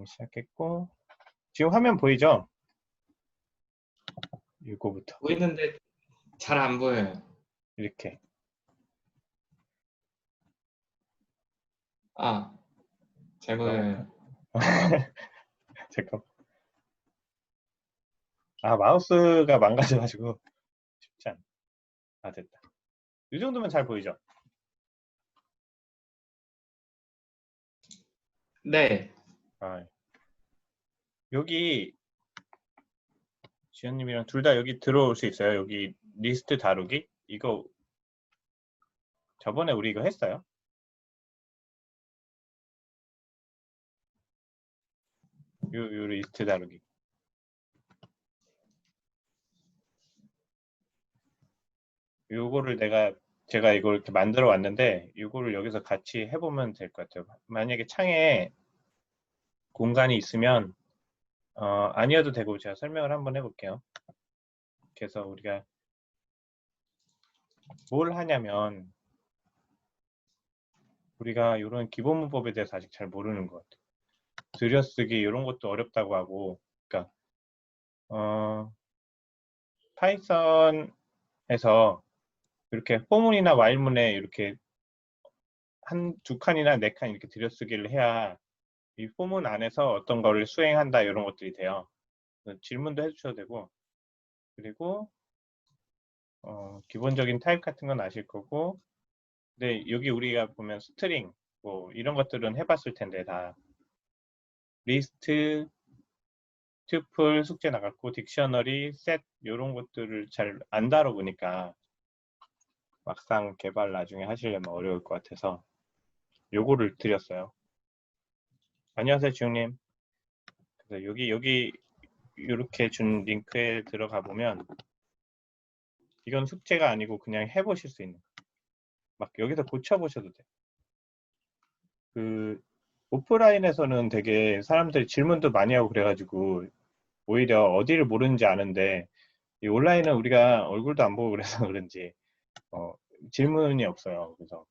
시작했고 지금 화면 보이죠? 이거부터 보이는데 잘 안 보여요. 이렇게 잘 너무 보여요. 잠깐. 마우스가 망가져가지고 쉽지 않아. 됐다. 이 정도면 잘 보이죠? 네. 여기 지현님이랑 둘 다 여기 들어올 수 있어요. 여기 리스트 다루기 이거 저번에 우리 이거 했어요. 요 리스트 다루기. 요거를 제가 이걸 이렇게 만들어 왔는데 요거를 여기서 같이 해보면 될 것 같아요. 만약에 창에 공간이 있으면 아니어도 되고 제가 설명을 한번 해볼게요. 그래서 우리가 뭘 하냐면 우리가 이런 기본 문법에 대해서 아직 잘 모르는 것 같아요. 들여쓰기 이런 것도 어렵다고 하고, 그러니까 파이썬에서 이렇게 포문이나 와일문에 이렇게 두 칸이나 네 칸 이렇게 들여쓰기를 해야 이 포문 안에서 어떤 거를 수행한다 이런 것들이 돼요. 질문도 해주셔도 되고, 그리고 기본적인 타입 같은 건 아실 거고, 근데 여기 우리가 보면 스트링 뭐 이런 것들은 해봤을 텐데 다 리스트, 튜플 숙제 나갔고 딕셔너리, 셋 이런 것들을 잘 안 다뤄보니까 막상 개발 나중에 하시려면 어려울 것 같아서 요거를 드렸어요. 안녕하세요 지웅님. 그래서 여기 이렇게 준 링크에 들어가 보면 이건 숙제가 아니고 그냥 해보실 수 있는 막 여기서 고쳐보셔도 돼요. 그 오프라인에서는 되게 사람들이 질문도 많이 하고 그래가지고 오히려 어디를 모르는지 아는데 이 온라인은 우리가 얼굴도 안 보고 그래서 그런지 질문이 없어요. 그래서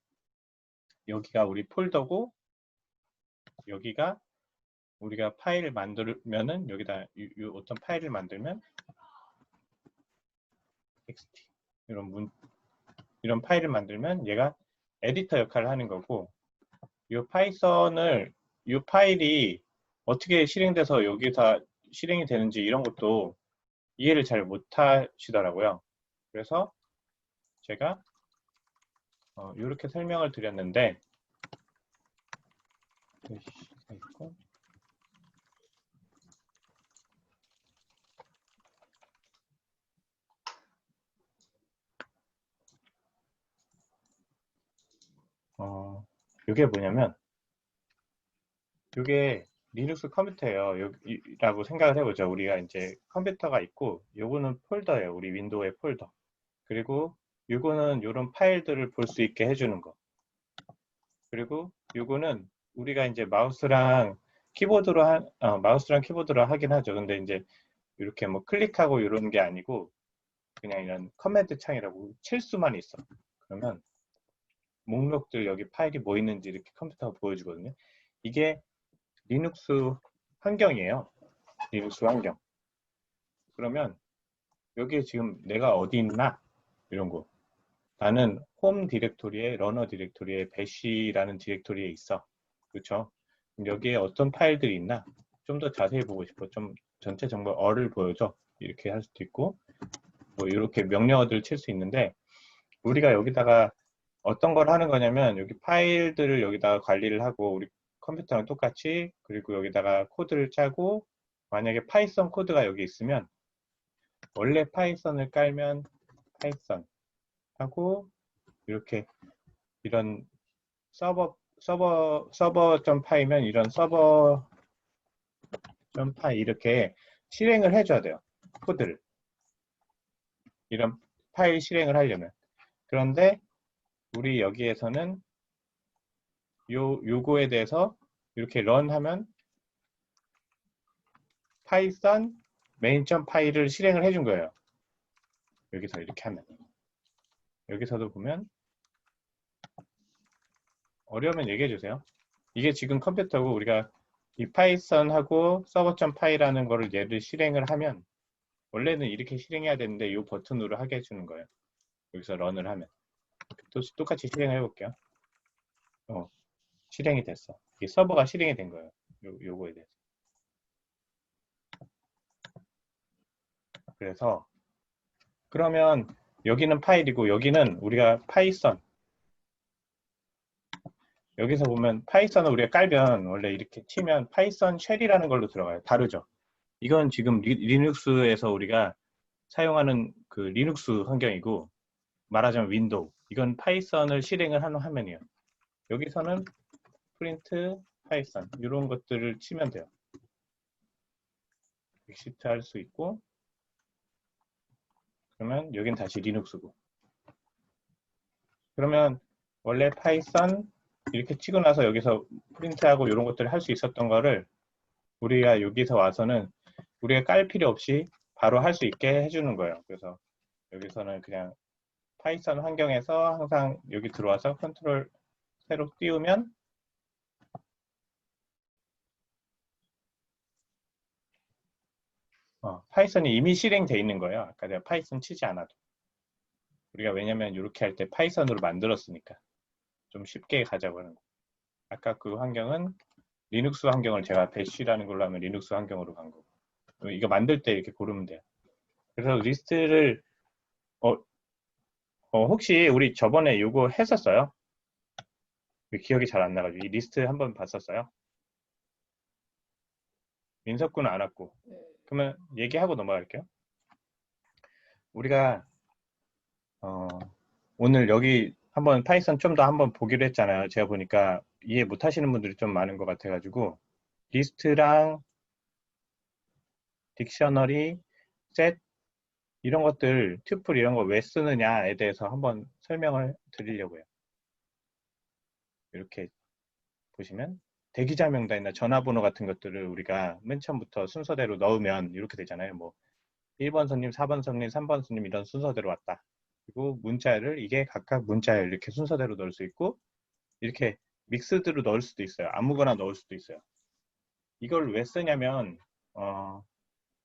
여기가 우리 폴더고 여기가 우리가 파일을 만들면은 여기다 어떤 파일을 만들면 txt 이런 파일을 만들면 얘가 에디터 역할을 하는 거고 이 파이썬을 이 파일이 어떻게 실행돼서 여기다 실행이 되는지 이런 것도 이해를 잘 못하시더라고요. 그래서 제가 이렇게 설명을 드렸는데 이게 뭐냐면 이게 리눅스 컴퓨터예요. 라고 생각을 해보죠. 우리가 이제 컴퓨터가 있고 요거는 폴더예요. 우리 윈도우의 폴더. 그리고 요거는 이런 파일들을 볼 수 있게 해주는 거. 그리고 요거는 우리가 이제 마우스랑 키보드로 하긴 하죠. 근데 이제 이렇게 뭐 클릭하고 이런 게 아니고 그냥 이런 커맨드 창이라고 칠 수만 있어. 그러면 목록들 여기 파일이 뭐 있는지 이렇게 컴퓨터가 보여주거든요. 이게 리눅스 환경이에요. 리눅스 환경. 그러면 여기에 지금 내가 어디 있나? 이런 거. 나는 홈 디렉토리에 러너 디렉토리에 배시라는 디렉토리에 있어. 그렇죠? 여기에 어떤 파일들이 있나? 좀 더 자세히 보고 싶어. 좀 전체 정보 어를 보여줘. 이렇게 할 수도 있고 뭐 이렇게 명령어들을 칠 수 있는데 우리가 여기다가 어떤 걸 하는 거냐면 여기 파일들을 여기다가 관리를 하고 우리 컴퓨터랑 똑같이 그리고 여기다가 코드를 짜고 만약에 파이썬 코드가 여기 있으면 원래 파이썬을 깔면 파이썬 하고 이렇게 이런 서버.파이면 이런 서버.파이 이렇게 실행을 해줘야 돼요. 코드를. 이런 파일 실행을 하려면. 그런데 우리 여기에서는 요거에 대해서 이렇게 런하면 파이썬 main.py를 실행을 해준 거예요. 여기서 이렇게 하면. 여기서도 보면 어려우면 얘기해 주세요. 이게 지금 컴퓨터고 우리가 이 파이썬하고 서버.py라는 거를 얘를 실행을 하면 원래는 이렇게 실행해야 되는데 이 버튼으로 하게 해주는 거예요. 여기서 런을 하면 똑같이 실행을 해볼게요. 실행이 됐어. 이게 서버가 실행이 된 거예요. 요거에 대해서. 그래서 그러면 여기는 파일이고 여기는 우리가 파이썬 여기서 보면 파이썬을 우리가 깔면 원래 이렇게 치면 파이썬 쉘이라는 걸로 들어가요. 다르죠. 이건 지금 리눅스에서 우리가 사용하는 그 리눅스 환경이고 말하자면 윈도우. 이건 파이썬을 실행을 하는 화면이에요. 여기서는 프린트 파이썬 이런 것들을 치면 돼요. 엑시트 할 수 있고 그러면 여긴 다시 리눅스고 그러면 원래 파이썬 이렇게 치고 나서 여기서 프린트하고 이런 것들을 할 수 있었던 거를 우리가 여기서 와서는 우리가 깔 필요 없이 바로 할 수 있게 해주는 거예요. 그래서 여기서는 그냥 파이썬 환경에서 항상 여기 들어와서 컨트롤 새로 띄우면 파이썬이 이미 실행되어 있는 거예요. 아까 내가 파이썬 치지 않아도. 우리가 왜냐면 이렇게 할 때 파이썬으로 만들었으니까 좀 쉽게 가자고 하는 거. 아까 그 환경은 리눅스 환경을 제가 배쉬라는 걸로 하면 리눅스 환경으로 간 거고. 이거 만들 때 이렇게 고르면 돼요. 그래서 리스트를 혹시 우리 저번에 이거 했었어요? 기억이 잘 안 나가지고 이 리스트 한번 봤었어요? 민석군은 안 왔고 그러면 얘기하고 넘어갈게요. 우리가 오늘 여기 한번 파이썬 좀 더 한번 보기로 했잖아요. 제가 보니까 이해 못 하시는 분들이 좀 많은 것 같아가지고 리스트랑 딕셔너리, 셋 이런 것들, 튜플 이런 거 왜 쓰느냐에 대해서 한번 설명을 드리려고요. 이렇게 보시면 대기자 명단이나 전화번호 같은 것들을 우리가 맨 처음부터 순서대로 넣으면 이렇게 되잖아요. 뭐 1번 손님, 4번 손님, 3번 손님 이런 순서대로 왔다. 그리고 문자를 이게 각각 문자를 이렇게 순서대로 넣을 수 있고 이렇게 믹스드로 넣을 수도 있어요. 아무거나 넣을 수도 있어요. 이걸 왜 쓰냐면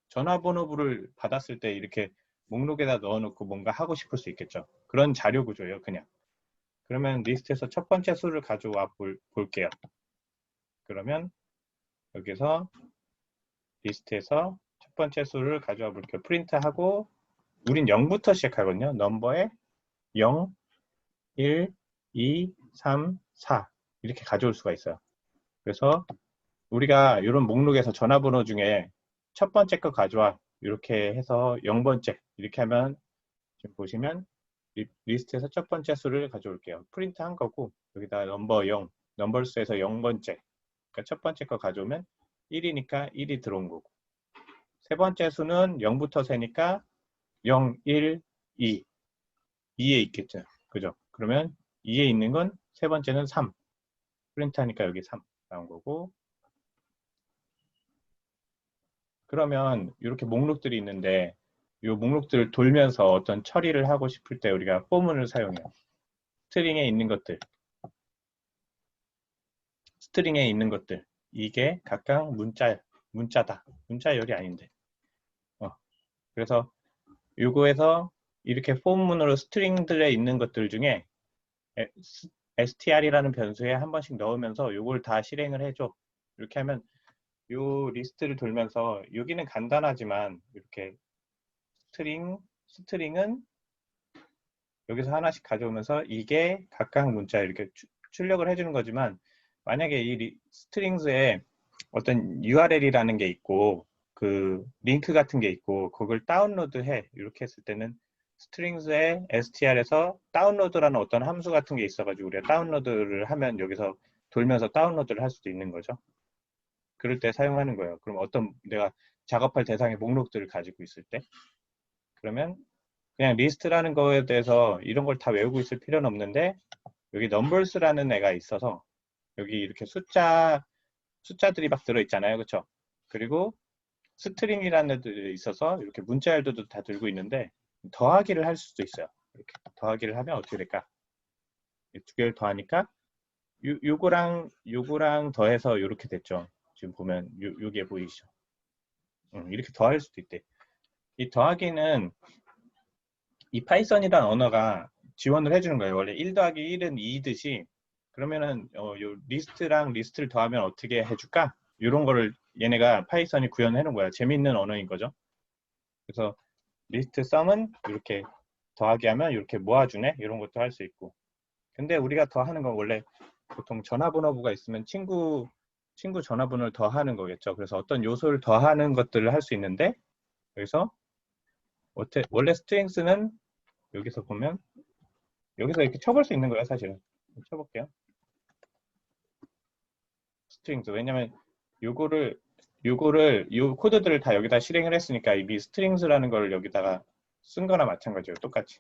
전화번호부를 받았을 때 이렇게 목록에다 넣어놓고 뭔가 하고 싶을 수 있겠죠. 그런 자료 구조예요. 그냥. 그러면 리스트에서 첫 번째 수를 가져와 볼게요. 그러면 여기서 리스트에서 첫 번째 수를 가져와 볼게요. 프린트하고 우린 0부터 시작하거든요. 넘버에 0, 1, 2, 3, 4 이렇게 가져올 수가 있어요. 그래서 우리가 이런 목록에서 전화번호 중에 첫 번째 거 가져와 이렇게 해서 0번째 이렇게 하면 지금 보시면 리스트에서 첫 번째 수를 가져올게요. 프린트 한 거고 여기다 넘버 0, 넘버스에서 0번째 그러니까 첫 번째 거 가져오면 1이니까 1이 들어온 거고 세 번째 수는 0부터 세니까 0, 1, 2 2에 있겠죠. 그죠? 그러면 2에 있는 건 세 번째는 3 프린트 하니까 여기 3 나온 거고 그러면 이렇게 목록들이 있는데 이 목록들을 돌면서 어떤 처리를 하고 싶을 때 우리가 포문을 사용해요. 스트링에 있는 것들 이게 각각 문자다. 문자열이 아닌데 그래서 요거에서 이렇게 포문으로 스트링들에 있는 것들 중에 str이라는 변수에 한 번씩 넣으면서 요걸 다 실행을 해줘. 이렇게 하면 요 리스트를 돌면서 여기는 간단하지만 이렇게 스트링은 여기서 하나씩 가져오면서 이게 각각 문자 이렇게 출력을 해주는 거지만 만약에 이 스트링스에 어떤 URL이라는 게 있고 그 링크 같은 게 있고 그걸 다운로드해 이렇게 했을 때는 스트링스의 str에서 다운로드라는 어떤 함수 같은 게 있어가지고 우리가 다운로드를 하면 여기서 돌면서 다운로드를 할 수도 있는 거죠. 그럴 때 사용하는 거예요. 그럼 어떤 내가 작업할 대상의 목록들을 가지고 있을 때 그러면 그냥 리스트라는 거에 대해서 이런 걸 다 외우고 있을 필요는 없는데 여기 넘버스라는 애가 있어서 여기 이렇게 숫자들이 막 들어있잖아요. 그렇죠? 그리고 스트링이라는 애들이 있어서 이렇게 문자열도 다 들고 있는데 더하기를 할 수도 있어요. 이렇게 더하기를 하면 어떻게 될까? 이 두 개를 더하니까 요거랑 더해서 이렇게 됐죠. 지금 보면 요게 보이시죠? 이렇게 더할 수도 있대. 이 더하기는 이 파이썬이란 언어가 지원을 해주는 거예요. 원래 1 더하기 1은 2듯이 그러면은 요 리스트랑 리스트를 더하면 어떻게 해줄까? 이런 거를 얘네가 파이썬이 구현해 놓은 거야. 재밌는 언어인 거죠. 그래서 리스트 썸은 이렇게 더하기 하면 이렇게 모아주네. 이런 것도 할 수 있고. 근데 우리가 더하는 건 원래 보통 전화번호부가 있으면 친구 전화번호를 더하는 거겠죠. 그래서 어떤 요소를 더하는 것들을 할 수 있는데 여기서 원래 스트링스는 여기서 보면 여기서 이렇게 쳐볼 수 있는 거예요. 사실은 쳐볼게요. 스트링스 왜냐면 요거를 요 코드들을 다 여기다 실행을 했으니까 이미 스트링스라는 걸 여기다가 쓴 거나 마찬가지예요. 똑같이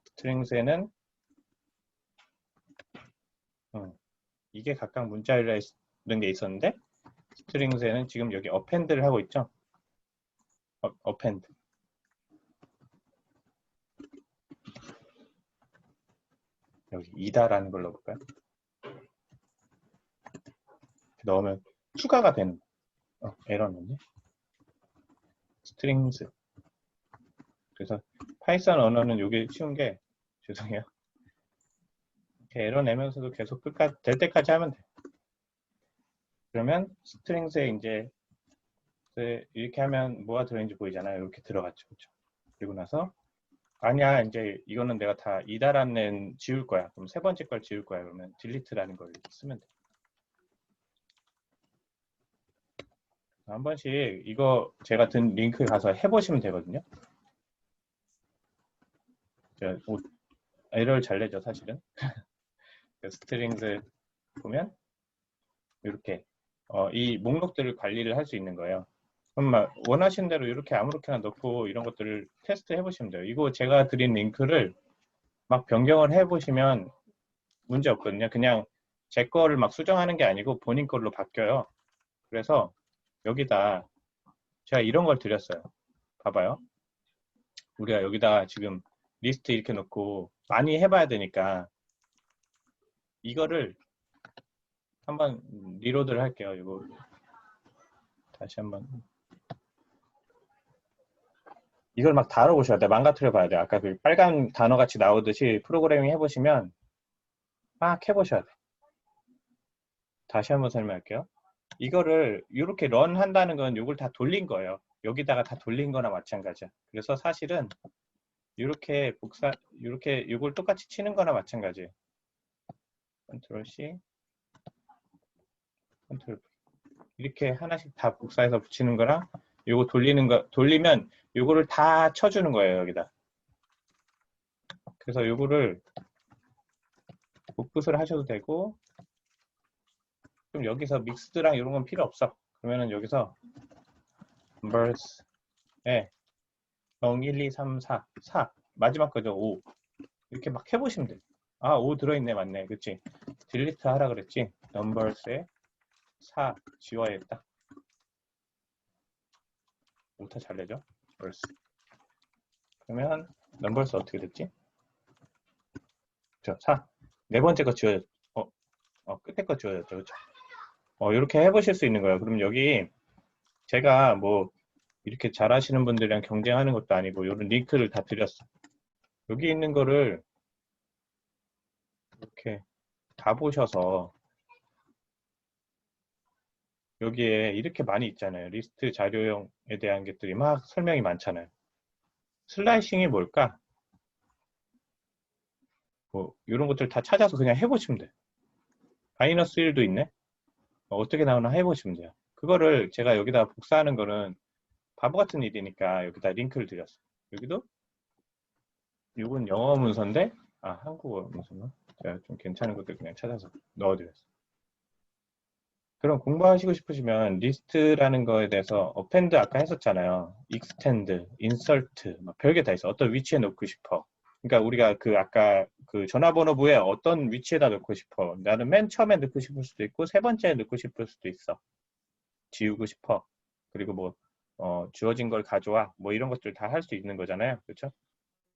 스트링스에는 이게 각각 문자열이라는 게 있었는데 스트링스에는 지금 여기 어펜드를 하고 있죠. 어펜드 여기 이다라는 걸 넣어볼까요? 넣으면 추가가 되는 에러 넣네. 스트링스 그래서 파이썬 언어는 이게 쉬운 게 죄송해요. 이렇게 에러 내면서도 계속 끝까지 될 때까지 하면 돼. 그러면 스트링스에 이제 이렇게 하면 뭐가 들어있는지 보이잖아요. 이렇게 들어갔죠. 그렇죠? 그리고 나서 아니야 이제 이거는 내가 다 이다라는 지울 거야. 그럼 세 번째 걸 지울 거야. 그러면 딜리트라는 걸 이렇게 쓰면 돼. 한 번씩 이거 제가 든 링크 가서 해보시면 되거든요. 제가 에러를 잘 내죠 사실은. 스트링스 보면 이렇게 이 목록들을 관리를 할 수 있는 거예요. 그럼 막 원하시는 대로 이렇게 아무렇게나 넣고 이런 것들을 테스트 해보시면 돼요. 이거 제가 드린 링크를 막 변경을 해보시면 문제 없거든요. 그냥 제 거를 막 수정하는 게 아니고 본인 걸로 바뀌어요. 그래서 여기다 제가 이런 걸 드렸어요. 봐봐요. 우리가 여기다 지금 리스트 이렇게 놓고 많이 해봐야 되니까 이거를 한번 리로드를 할게요. 이거 다시 한번 이걸 막 다뤄보셔야 돼. 망가뜨려 봐야 돼. 아까 그 빨간 단어 같이 나오듯이 프로그래밍 해보시면 막 해보셔야 돼. 다시 한번 설명할게요. 이거를 이렇게 런 한다는 건 이걸 다 돌린 거예요. 여기다가 다 돌린 거나 마찬가지야. 그래서 사실은 이렇게 이렇게 이걸 똑같이 치는 거나 마찬가지예요. 컨트롤 C, 컨트롤 V. 이렇게 하나씩 다 복사해서 붙이는 거랑 요거 돌리면 요거를 다 쳐주는 거예요. 여기다. 그래서 요거를 복붙을 하셔도 되고 그럼 여기서 믹스드랑 이런 건 필요 없어. 그러면은 여기서 numbers에 0, 1, 2, 3, 4, 4 마지막 거죠. 5 이렇게 막 해보시면 돼요. 아, 5 들어있네. 맞네. 그치? 딜리트 하라 그랬지? numbers에 4 지워야겠다. 오타 잘 내죠? numbers. 그러면 numbers 어떻게 됐지? 저 4. 네 번째 거 지워졌죠. 끝에 거 지워졌죠. 그쵸? 이렇게 해보실 수 있는 거예요. 그럼 여기 제가 뭐 이렇게 잘하시는 분들이랑 경쟁하는 것도 아니고 이런 링크를 다 드렸어. 여기 있는 거를 이렇게 다 보셔서 여기에 이렇게 많이 있잖아요. 리스트 자료형에 대한 것들이 막 설명이 많잖아요. 슬라이싱이 뭘까? 뭐 이런 것들 다 찾아서 그냥 해보시면 돼요. 마이너스 1도 있네. 어떻게 나오나 해보시면 돼요. 그거를 제가 여기다 복사하는 거는 바보 같은 일이니까 여기다 링크를 드렸어요. 여기도 이건 영어 문서인데 한국어 문서나 제가 좀 괜찮은 것들 그냥 찾아서 넣어드렸어요. 그럼 공부하시고 싶으시면 리스트라는 거에 대해서 append 아까 했었잖아요. extend, insert 막 별게 다 있어. 어떤 위치에 놓고 싶어. 그러니까 우리가 그 아까 그 전화번호부에 어떤 위치에다 놓고 싶어. 나는 맨 처음에 넣고 싶을 수도 있고 세 번째에 넣고 싶을 수도 있어. 지우고 싶어. 그리고 뭐 주어진 걸 가져와. 뭐 이런 것들 다 할 수 있는 거잖아요. 그렇죠?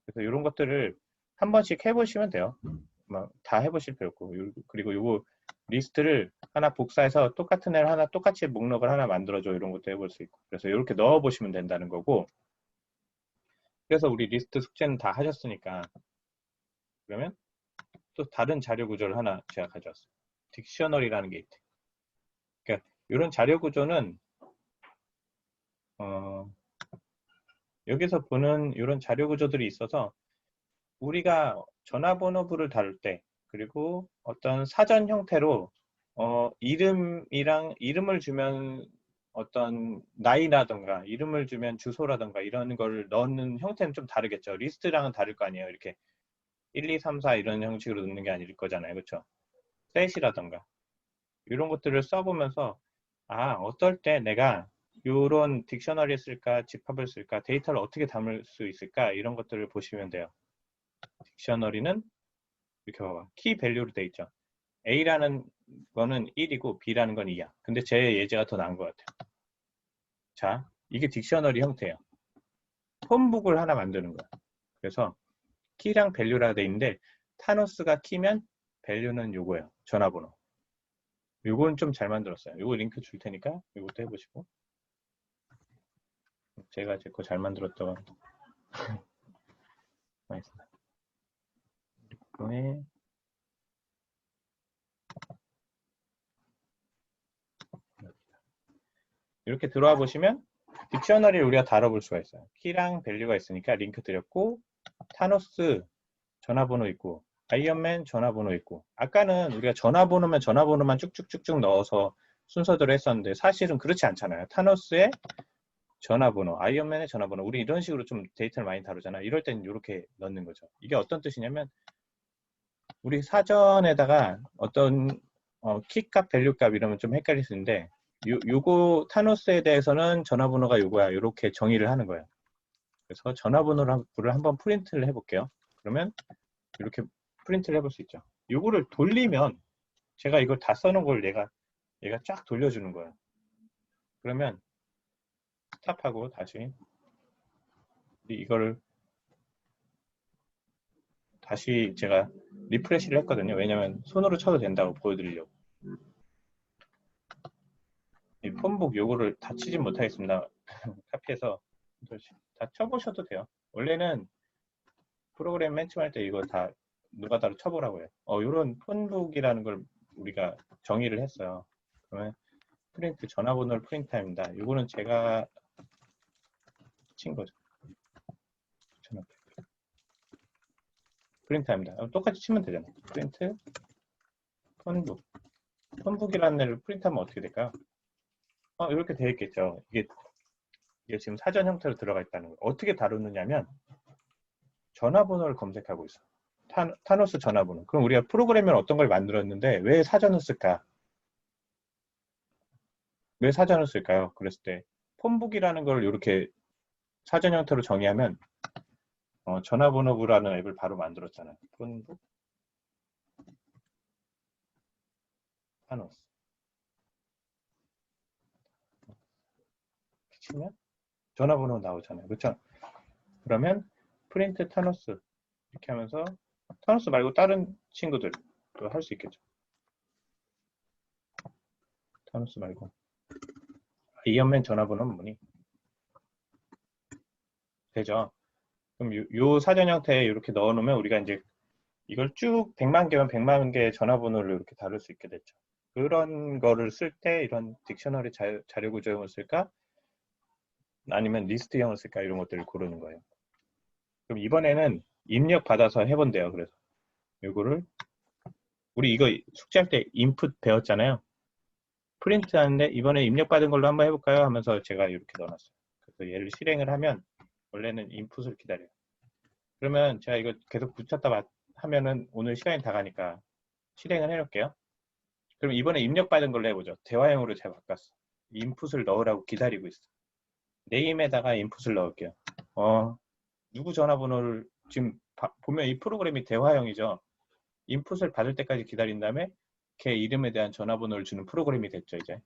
그래서 이런 것들을 한 번씩 해보시면 돼요. 막 다 해보실 필요 없고. 그리고 요거 리스트를 하나 복사해서 똑같은 애를 하나 똑같이 목록을 하나 만들어줘 이런 것도 해볼 수 있고 그래서 이렇게 넣어 보시면 된다는 거고 그래서 우리 리스트 숙제는 다 하셨으니까 그러면 또 다른 자료 구조를 하나 제가 가져왔어요. 딕셔너리라는 게 있대. 그러니까 이런 자료 구조는 여기서 보는 이런 자료 구조들이 있어서 우리가 전화번호부를 다룰 때 그리고 어떤 사전 형태로 이름을 주면 어떤 나이라던가 이름을 주면 주소라던가 이런 걸 넣는 형태는 좀 다르겠죠. 리스트랑은 다를 거 아니에요. 이렇게 1, 2, 3, 4 이런 형식으로 넣는 게 아닐 거잖아요. 그렇죠? 셋이라던가 이런 것들을 써보면서 어떨 때 내가 이런 딕셔너리를 쓸까 집합을 쓸까 데이터를 어떻게 담을 수 있을까 이런 것들을 보시면 돼요. 딕셔너리는 이렇게 봐봐. 키 밸류로 돼 있죠. A라는 거는 1이고 B라는 건 2야. 근데 제 예제가 더 나은 것 같아요. 자, 이게 딕셔너리 형태예요. 폼북을 하나 만드는 거야. 그래서 키랑 밸류라고 돼 있는데 타노스가 키면 밸류는 요거예요. 전화번호. 요건 좀 잘 만들었어요. 요거 링크 줄 테니까 이것도 해보시고 제가 제 거 잘 만들었던 있습니다. 이렇게 들어와 보시면 딕셔너리를 우리가 다뤄볼 수가 있어요. 키랑 밸류가 있으니까 링크 드렸고 타노스 전화번호 있고 아이언맨 전화번호 있고 아까는 우리가 전화번호면 전화번호만 쭉쭉쭉쭉 넣어서 순서대로 했었는데 사실은 그렇지 않잖아요. 타노스의 전화번호, 아이언맨의 전화번호 우리 이런 식으로 좀 데이터를 많이 다루잖아요. 이럴 때는 이렇게 넣는 거죠. 이게 어떤 뜻이냐면 우리 사전에다가 어떤 키값, 밸류값 이러면 좀 헷갈릴 수 있는데 요거 타노스에 대해서는 전화번호가 요거야. 이렇게 정의를 하는 거예요. 그래서 전화번호를 한번 프린트를 해볼게요. 그러면 이렇게 프린트를 해볼 수 있죠. 요거를 돌리면 제가 이걸 다 써놓은 걸 얘가 쫙 돌려주는 거예요. 그러면 스탑하고 다시 이거를 다시 제가 리프레시를 했거든요. 왜냐면 손으로 쳐도 된다고 보여드리려고. 이 폰북 요거를 다 치진 못하겠습니다. 카피해서 다 쳐보셔도 돼요. 원래는 프로그램 맨 처음 할 때 이거 다 누가 따로 쳐보라고 해요. 요런 폰북이라는 걸 우리가 정의를 했어요. 그러면 프린트 전화번호를 프린트합니다. 이거는 제가 친 거죠. 프린트합니다. 똑같이 치면 되잖아요. 프린트 폰북. 폰북이라는 애를 프린트하면 어떻게 될까요? 이렇게 되어 있겠죠. 이게 지금 사전 형태로 들어가 있다는 거예요. 어떻게 다루느냐면 전화번호를 검색하고 있어. 타노스 전화번호. 그럼 우리가 프로그램을 어떤 걸 만들었는데 왜 사전을 쓸까? 왜 사전을 쓸까요? 그랬을 때 폰북이라는 걸 이렇게 사전 형태로 정의하면 전화번호부라는 앱을 바로 만들었잖아요. 폰북 타노스 치면 전화번호 나오잖아요. 그렇죠? 그러면 프린트 타노스 이렇게 하면서 타노스 말고 다른 친구들도 할 수 있겠죠. 타노스 말고 아이언맨 전화번호는 뭐니? 되죠. 그럼 요 사전 형태에 이렇게 넣어놓으면 우리가 이제 이걸 쭉 100만 개면 100만 개의 전화번호를 이렇게 다룰 수 있게 됐죠. 그런 거를 쓸 때 이런 딕셔너리 자료 구조형을 쓸까? 아니면 리스트형을 쓸까? 이런 것들을 고르는 거예요. 그럼 이번에는 입력 받아서 해본대요. 그래서 이거를 우리 이거 숙제할 때 인풋 배웠잖아요. 프린트 하는데 이번에 입력받은 걸로 한번 해볼까요? 하면서 제가 이렇게 넣어놨어요. 그래서 얘를 실행을 하면 원래는 인풋을 기다려요. 그러면 제가 이거 계속 붙였다 하면은 오늘 시간이 다 가니까 실행을 해놓을게요. 그럼 이번에 입력받은 걸로 해보죠. 대화형으로 제가 바꿨어. 인풋을 넣으라고 기다리고 있어. 네임에다가 인풋을 넣을게요. 누구 전화번호를 지금 보면 이 프로그램이 대화형이죠. 인풋을 받을 때까지 기다린 다음에 걔 이름에 대한 전화번호를 주는 프로그램이 됐죠, 이제.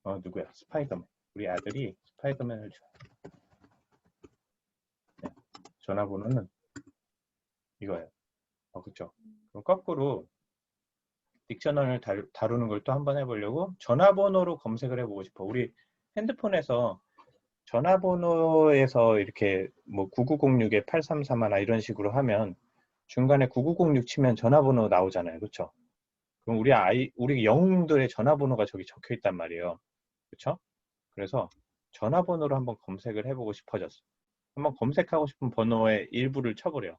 누구야? 스파이더맨. 우리 아들이 스파이더맨을 줘. 네. 전화번호는 이거예요. 그쵸. 그럼 거꾸로 딕셔너를 다루는 걸 또 한번 해보려고 전화번호로 검색을 해보고 싶어. 우리 핸드폰에서 전화번호에서 이렇게 뭐 9906에 8331 이런 식으로 하면 중간에 9906 치면 전화번호 나오잖아요. 그렇죠? 그럼 우리 영웅들의 전화번호가 저기 적혀 있단 말이에요. 그렇죠? 그래서 전화번호로 한번 검색을 해보고 싶어졌어. 한번 검색하고 싶은 번호의 일부를 쳐버려.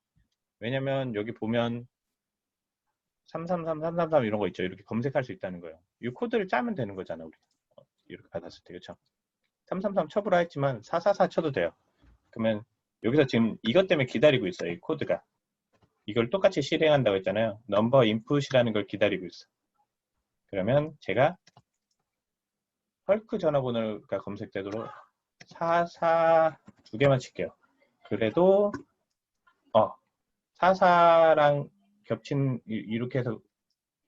왜냐면 여기 보면 333 이런 거 있죠. 이렇게 검색할 수 있다는 거예요. 이 코드를 짜면 되는 거잖아, 우리. 이렇게 받았을 때, 그렇죠? 333 쳐보라 했지만 444 쳐도 돼요. 그러면 여기서 지금 이것 때문에 기다리고 있어요, 이 코드가. 이걸 똑같이 실행한다고 했잖아요. 넘버 인풋이라는 걸 기다리고 있어. 그러면 제가 헐크 전화번호가 검색되도록 44 두 개만 칠게요. 그래도 44랑 겹친 이렇게 해서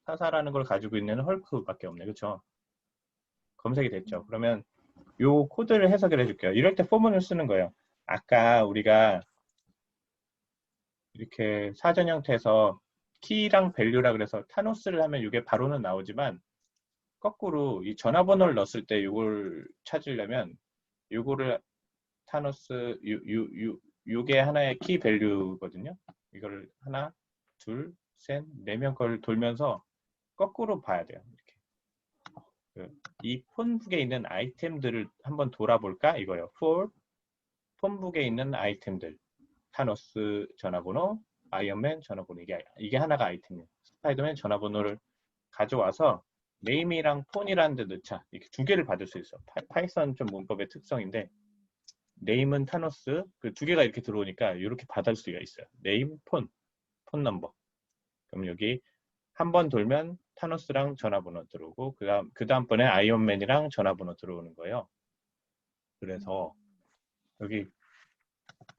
44라는 걸 가지고 있는 헐크밖에 없네. 그렇죠? 검색이 됐죠. 그러면 요 코드를 해석을 해줄게요. 이럴 때 포문을 쓰는 거예요. 아까 우리가 이렇게 사전 형태에서 키랑 밸류라 그래서 타노스를 하면 이게 바로는 나오지만 거꾸로 이 전화번호를 넣었을 때 이걸 찾으려면 요거를 타노스 요게 하나의 키 밸류거든요. 이거를 하나, 둘, 셋, 네 명 걸 돌면서 거꾸로 봐야 돼요. 이렇게. 이 폰북에 있는 아이템들을 한번 돌아볼까? 이거요. for 폰북에 있는 아이템들. 타노스 전화번호, 아이언맨 전화번호. 이게 하나가 아이템이에요. 스파이더맨 전화번호를 가져와서 네임이랑 폰이라는 데 넣자. 이렇게 두 개를 받을 수 있어. 파이썬 좀 문법의 특성인데 네임은 타노스 그 두 개가 이렇게 들어오니까 이렇게 받을 수가 있어요. 네임, 폰 넘버. 그럼 여기 한 번 돌면 타노스랑 전화번호 들어오고 그 다음번에 아이언맨이랑 전화번호 들어오는 거예요. 그래서 여기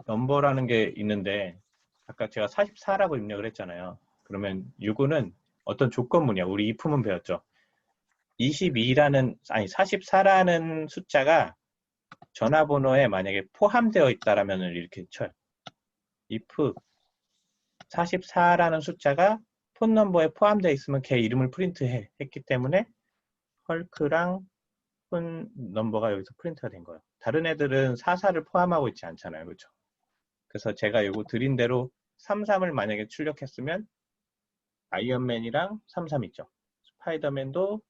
넘버라는 게 있는데 아까 제가 44라고 입력을 했잖아요. 그러면 이거는 어떤 조건문이야. 우리 if문 배웠죠. 44라는 숫자가 전화번호에 만약에 포함되어 있다라면 이렇게 쳐요. if 44라는 숫자가 폰 넘버에 포함되어 있으면 걔 이름을 프린트해 했기 때문에 헐크랑 폰 넘버가 여기서 프린트가 된 거예요. 다른 애들은 44를 포함하고 있지 않잖아요. 그렇죠? 그래서 제가 요거 드린 대로 33을 만약에 출력했으면 아이언맨이랑 33 있죠. 스파이더맨도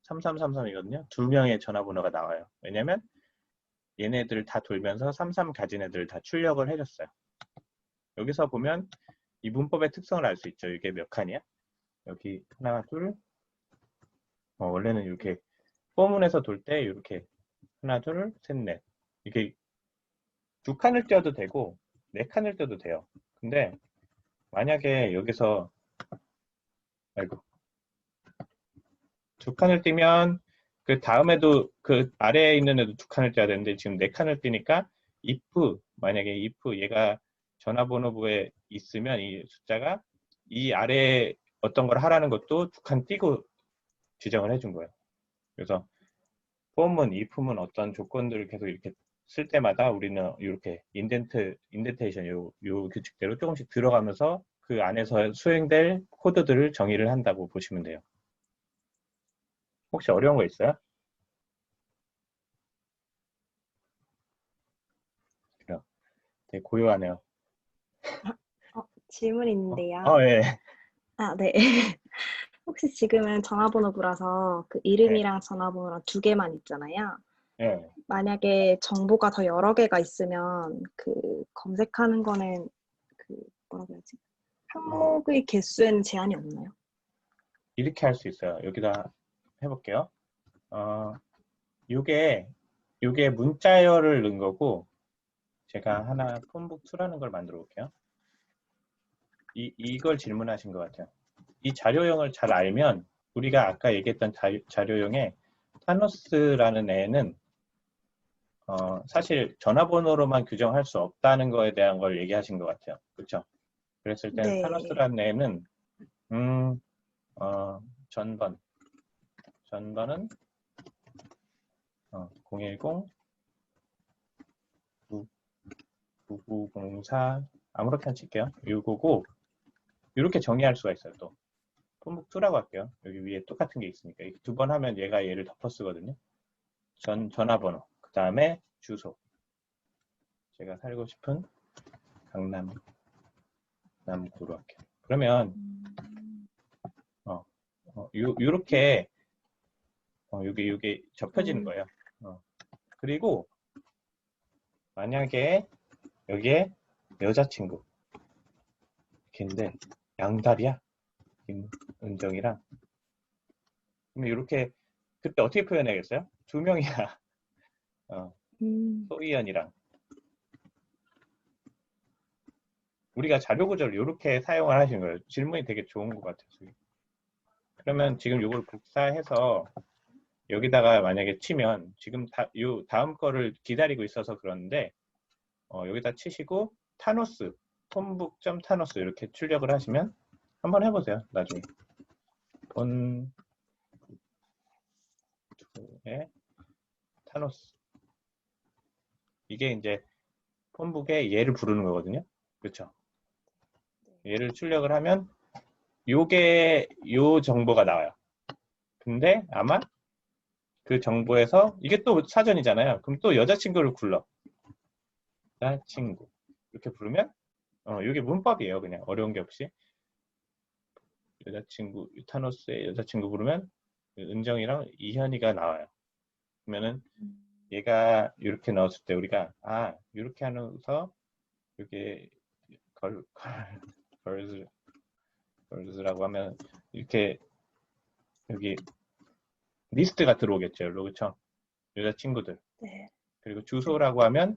3333이거든요. 두 명의 전화번호가 나와요. 왜냐면 얘네들 다 돌면서 33 가진 애들 다 출력을 해줬어요. 여기서 보면 이 문법의 특성을 알 수 있죠. 이게 몇 칸이야? 여기 하나, 둘. 원래는 이렇게 포문에서 돌 때 이렇게 하나, 둘, 셋, 넷. 이렇게 두 칸을 떼어도 되고 네 칸을 떼도 돼요. 근데 만약에 여기서 아이고 두 칸을 띄면 그 다음에도 그 아래에 있는 애도 두 칸을 떼야 되는데 지금 네 칸을 띄니까 만약에 if 얘가 전화번호부에 있으면 이 숫자가 이 아래에 어떤 걸 하라는 것도 두 칸 띄고 지정을 해준 거예요. 그래서 for문, if문 어떤 조건들을 계속 이렇게 쓸 때마다 우리는 이렇게 인덴테이션 요 규칙대로 조금씩 들어가면서 그 안에서 수행될 코드들을 정의를 한다고 보시면 돼요. 혹시 어려운 거 있어요? 그래요. 되게 고요하네요. 질문이 있는데요. 예. 네. 혹시 지금은 전화번호부라서 그 네. 이름이랑 전화번호랑 두 개만 있잖아요. 예. 만약에 정보가 더 여러 개가 있으면 그 검색하는 거는 그 뭐라고 해야지? 항목의 개수에는 제한이 없나요? 이렇게 할 수 있어요. 여기다 해볼게요. 요게 문자열을 넣은 거고, 제가 하나 폰북 2라는 걸 만들어 볼게요. 이걸 질문하신 것 같아요. 이 자료형을 잘 알면, 우리가 아까 얘기했던 자료형에 타노스라는 애는 사실 전화번호로만 규정할 수 없다는 거에 대한 걸 얘기하신 것 같아요. 그렇죠? 그랬을 때는 네. 타노스라는 애는 전번은 010 9904 아무렇게나 칠게요. 655 이렇게 정의할 수가 있어요. 또 폰북2라고 할게요. 여기 위에 똑같은 게 있으니까. 2번 하면 얘가 얘를 덮어 쓰거든요. 전화번호, 그 다음에 주소. 제가 살고 싶은 강남 남구로 할게요. 그러면 요렇게 요게 접혀지는 거예요. 그리고 만약에 여기에 여자친구 걔인데 양다리야 김은정이랑 그러면 이렇게 그때 어떻게 표현해야겠어요? 두 명이야. 소희연이랑 우리가 자료 구조를 이렇게 사용을 하시는 거예요. 질문이 되게 좋은 것 같아요. 그러면 지금 이걸 복사해서 여기다가 만약에 치면 지금 요 다음 거를 기다리고 있어서 그러는데 여기다 치시고 타노스 폰북.타노스 이렇게 출력을 하시면 한번 해보세요. 나중에 폰북의 타노스 이게 이제 폰북에 얘를 부르는 거거든요. 그렇죠? 얘를 출력을 하면 요게 요 정보가 나와요. 근데 아마 그 정보에서 이게 또 사전이잖아요. 그럼 또 여자친구를 불러. 여자친구 이렇게 부르면 이게 문법이에요. 그냥 어려운 게 없이 여자친구 타노스의 여자친구 부르면 은정이랑 이현이가 나와요. 그러면은 얘가 이렇게 넣었을 때 우리가 이렇게 하면서 이게 걸즈라고 하면 이렇게 여기 리스트가 들어오겠죠. 그렇죠? 여자친구들. 네. 그리고 주소라고 하면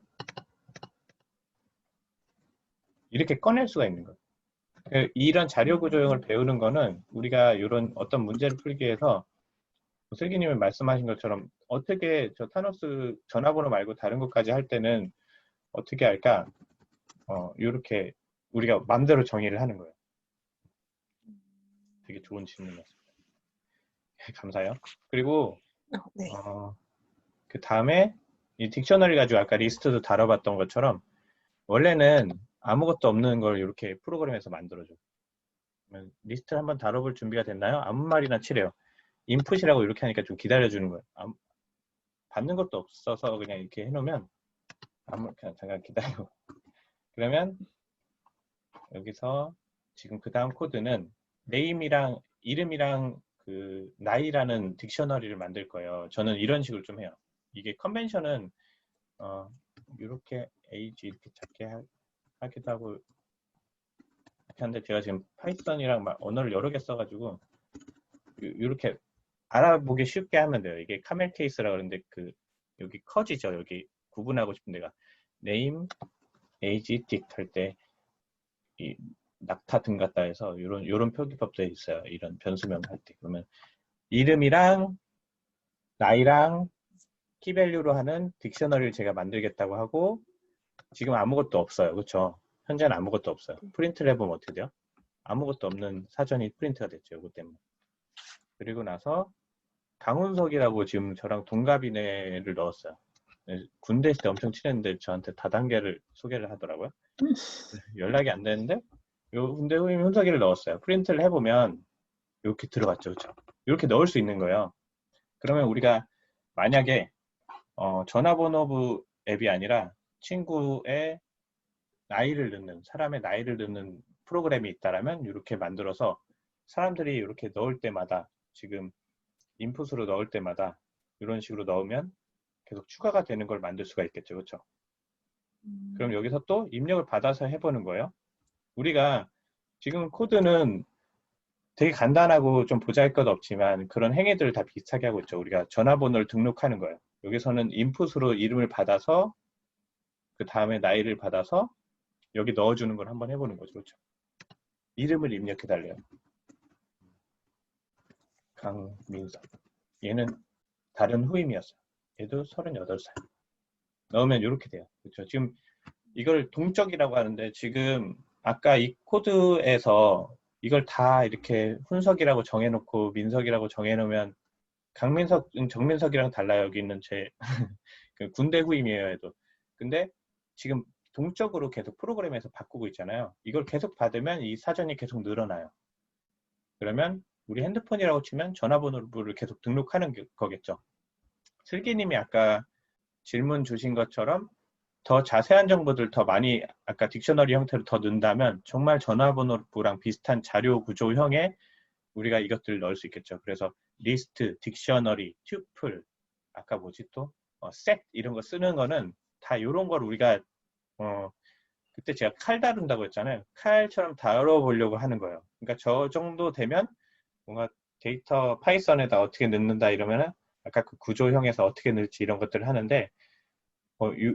이렇게 꺼낼 수가 있는 거예요. 이런 자료 구조형을 배우는 거는 우리가 이런 어떤 문제를 풀기 위해서 슬기님이 말씀하신 것처럼 어떻게 저 타노스 전화번호 말고 다른 것까지 할 때는 어떻게 할까? 이렇게 우리가 마음대로 정의를 하는 거예요. 되게 좋은 질문이었습니다. 감사해요. 그리고 네. 그 다음에 이 딕셔너리 가지고 아까 리스트도 다뤄봤던 것처럼 원래는 아무것도 없는 걸 이렇게 프로그램에서 만들어줘. 리스트를 한번 다뤄볼 준비가 됐나요? 아무 말이나 치래요. 인풋이라고 이렇게 하니까 좀 기다려주는 거예요. 받는 것도 없어서 그냥 이렇게 해놓으면 그냥 잠깐 기다리고 그러면 여기서 지금 그 다음 코드는 네임이랑 이름이랑 그 나이라는 딕셔너리를 만들 거예요. 저는 이런 식으로 좀 해요. 이게 컨벤션은 이렇게 age 이렇게 작게 하기도 하고 이렇게 하는데 제가 지금 파이썬이랑 언어를 여러 개 써가지고 이렇게 알아보기 쉽게 하면 돼요. 이게 카멜 케이스라 그러는데 여기 커지죠. 여기 구분하고 싶은 데가 name, age, 딕 할 때 이 낙타 등 같다 해서 이런 표기법도 있어요. 이런 변수명 할 때. 그러면 이름이랑 나이랑 키밸류로 하는 딕셔너리를 제가 만들겠다고 하고 지금 아무것도 없어요. 그렇죠? 현재는 아무것도 없어요. 프린트를 해보면 어떻게 돼요? 아무것도 없는 사전이 프린트가 됐죠. 이거 때문에. 그리고 나서 강훈석이라고 지금 저랑 동갑인 애를 넣었어요. 군대 있을 때 엄청 친했는데 저한테 다단계를 소개를 하더라고요. 연락이 안 되는데 군대 후임 훈석이를 넣었어요. 프린트를 해보면 이렇게 들어갔죠. 그렇죠? 이렇게 넣을 수 있는 거예요. 그러면 우리가 만약에 전화번호부 앱이 아니라 친구의 나이를 넣는 사람의 나이를 넣는 프로그램이 있다라면 이렇게 만들어서 사람들이 이렇게 넣을 때마다 지금 인풋으로 넣을 때마다 이런 식으로 넣으면 계속 추가가 되는 걸 만들 수가 있겠죠. 그렇죠? 그럼 여기서 또 입력을 받아서 해보는 거예요. 우리가 지금 코드는 되게 간단하고 좀 보잘것 없지만 그런 행위들을 다 비슷하게 하고 있죠. 우리가 전화번호를 등록하는 거예요. 여기서는 인풋으로 이름을 받아서 그 다음에 나이를 받아서 여기 넣어주는 걸 한번 해보는 거죠. 그렇죠? 이름을 입력해 달래요. 강민석. 얘는 다른 후임이었어요. 얘도 38살. 넣으면 이렇게 돼요. 그렇죠? 지금 이걸 동적이라고 하는데 지금 아까 이 코드에서 이걸 다 이렇게 훈석이라고 정해놓고 민석이라고 정해놓으면 강민석, 정민석이랑 달라요. 여기 있는 제 그 군대 후임이에요. 얘도. 근데 지금 동적으로 계속 프로그램에서 바꾸고 있잖아요. 이걸 계속 받으면 이 사전이 계속 늘어나요. 그러면 우리 핸드폰이라고 치면 전화번호를 계속 등록하는 거겠죠. 슬기님이 아까 질문 주신 것처럼 더 자세한 정보들 더 많이 아까 딕셔너리 형태로 더 넣는다면 정말 전화번호부랑 비슷한 자료 구조형의 우리가 이것들을 넣을 수 있겠죠. 그래서 리스트, 딕셔너리, 튜플, 아까 뭐지 또? 셋 이런 거 쓰는 거는 다 이런 걸 우리가 그때 제가 칼 다룬다고 했잖아요. 칼처럼 다뤄보려고 하는 거예요. 그러니까 저 정도 되면 뭔가 데이터 파이썬에다 어떻게 넣는다 이러면은 아까 그 구조형에서 어떻게 넣을지 이런 것들을 하는데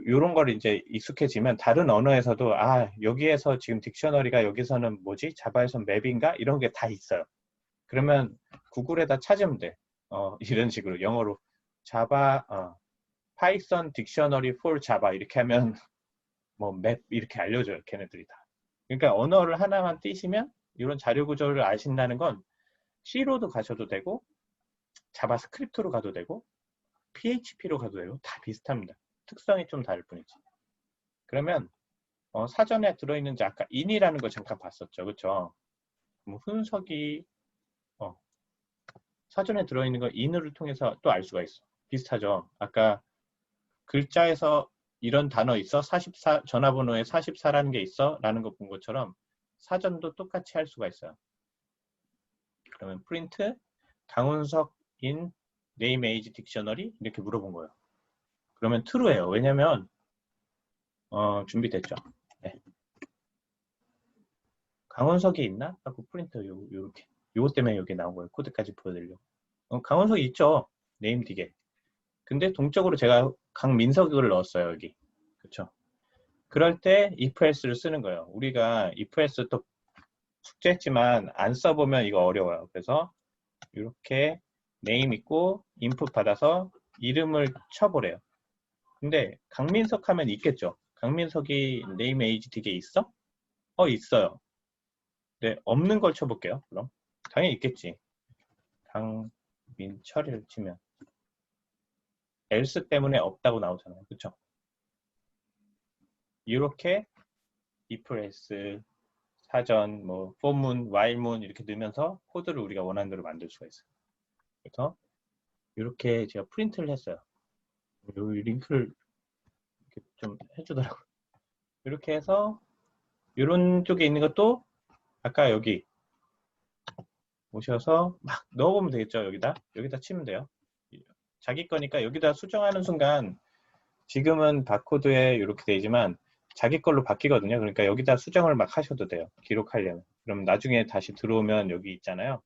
요런 걸 이제 익숙해지면 다른 언어에서도 여기에서 지금 딕셔너리가 여기서는 뭐지? 자바에서 맵인가? 이런 게 다 있어요. 그러면 구글에다 찾으면 돼. 이런 식으로 영어로 자바 파이썬 딕셔너리 for 자바 이렇게 하면 뭐 맵 이렇게 알려줘요. 걔네들이 다. 그러니까 언어를 하나만 띄시면 이런 자료 구조를 아신다는 건 C로도 가셔도 되고 자바스크립트로 가도 되고 PHP로 가도 되고 다 비슷합니다. 특성이 좀 다를 뿐이지. 그러면 사전에 들어있는지 아까 in이라는 거 잠깐 봤었죠. 그렇죠? 뭐 훈석이 사전에 들어있는 거 in을 통해서 또 알 수가 있어. 비슷하죠. 아까 글자에서 이런 단어 있어? 44 전화번호에 44라는 게 있어? 라는 거 본 것처럼 사전도 똑같이 할 수가 있어요. 그러면 print 강훈석 in name age dictionary 이렇게 물어본 거예요. 그러면 true예요. 왜냐면 준비됐죠. 네. 강원석이 있나? 하고 프린터 요렇게. 요것 때문에 여기 나온 거예요. 코드까지 보여드리려고. 강원석이 있죠. 네임 딕에. 근데 동적으로 제가 강민석을 넣었어요. 여기. 그쵸? 그럴 때 if else를 쓰는 거예요. 우리가 if else 또 숙제했지만 안 써보면 이거 어려워요. 그래서 이렇게 네임 있고 인풋 받아서 이름을 쳐보래요. 근데 강민석 하면 있겠죠. 강민석이 네임 에이지 딕에 있어? 있어요. 네, 없는 걸 쳐볼게요. 그럼 당연히 있겠지. 강민철이를 치면 else 때문에 없다고 나오잖아요. 그쵸? 이렇게 if else 사전, 뭐 for문, while문 이렇게 넣으면서 코드를 우리가 원하는 대로 만들 수가 있어요. 그래서 이렇게 제가 프린트를 했어요. 이 링크를 이렇게 좀 해주더라고요. 이렇게 해서 이런 쪽에 있는 것도 아까 여기 오셔서 막 넣어보면 되겠죠. 여기다 치면 돼요. 자기 거니까 여기다 수정하는 순간 지금은 바코드에 이렇게 되지만 자기 걸로 바뀌거든요. 그러니까 여기다 수정을 막 하셔도 돼요. 기록하려면. 그럼 나중에 다시 들어오면 여기 있잖아요.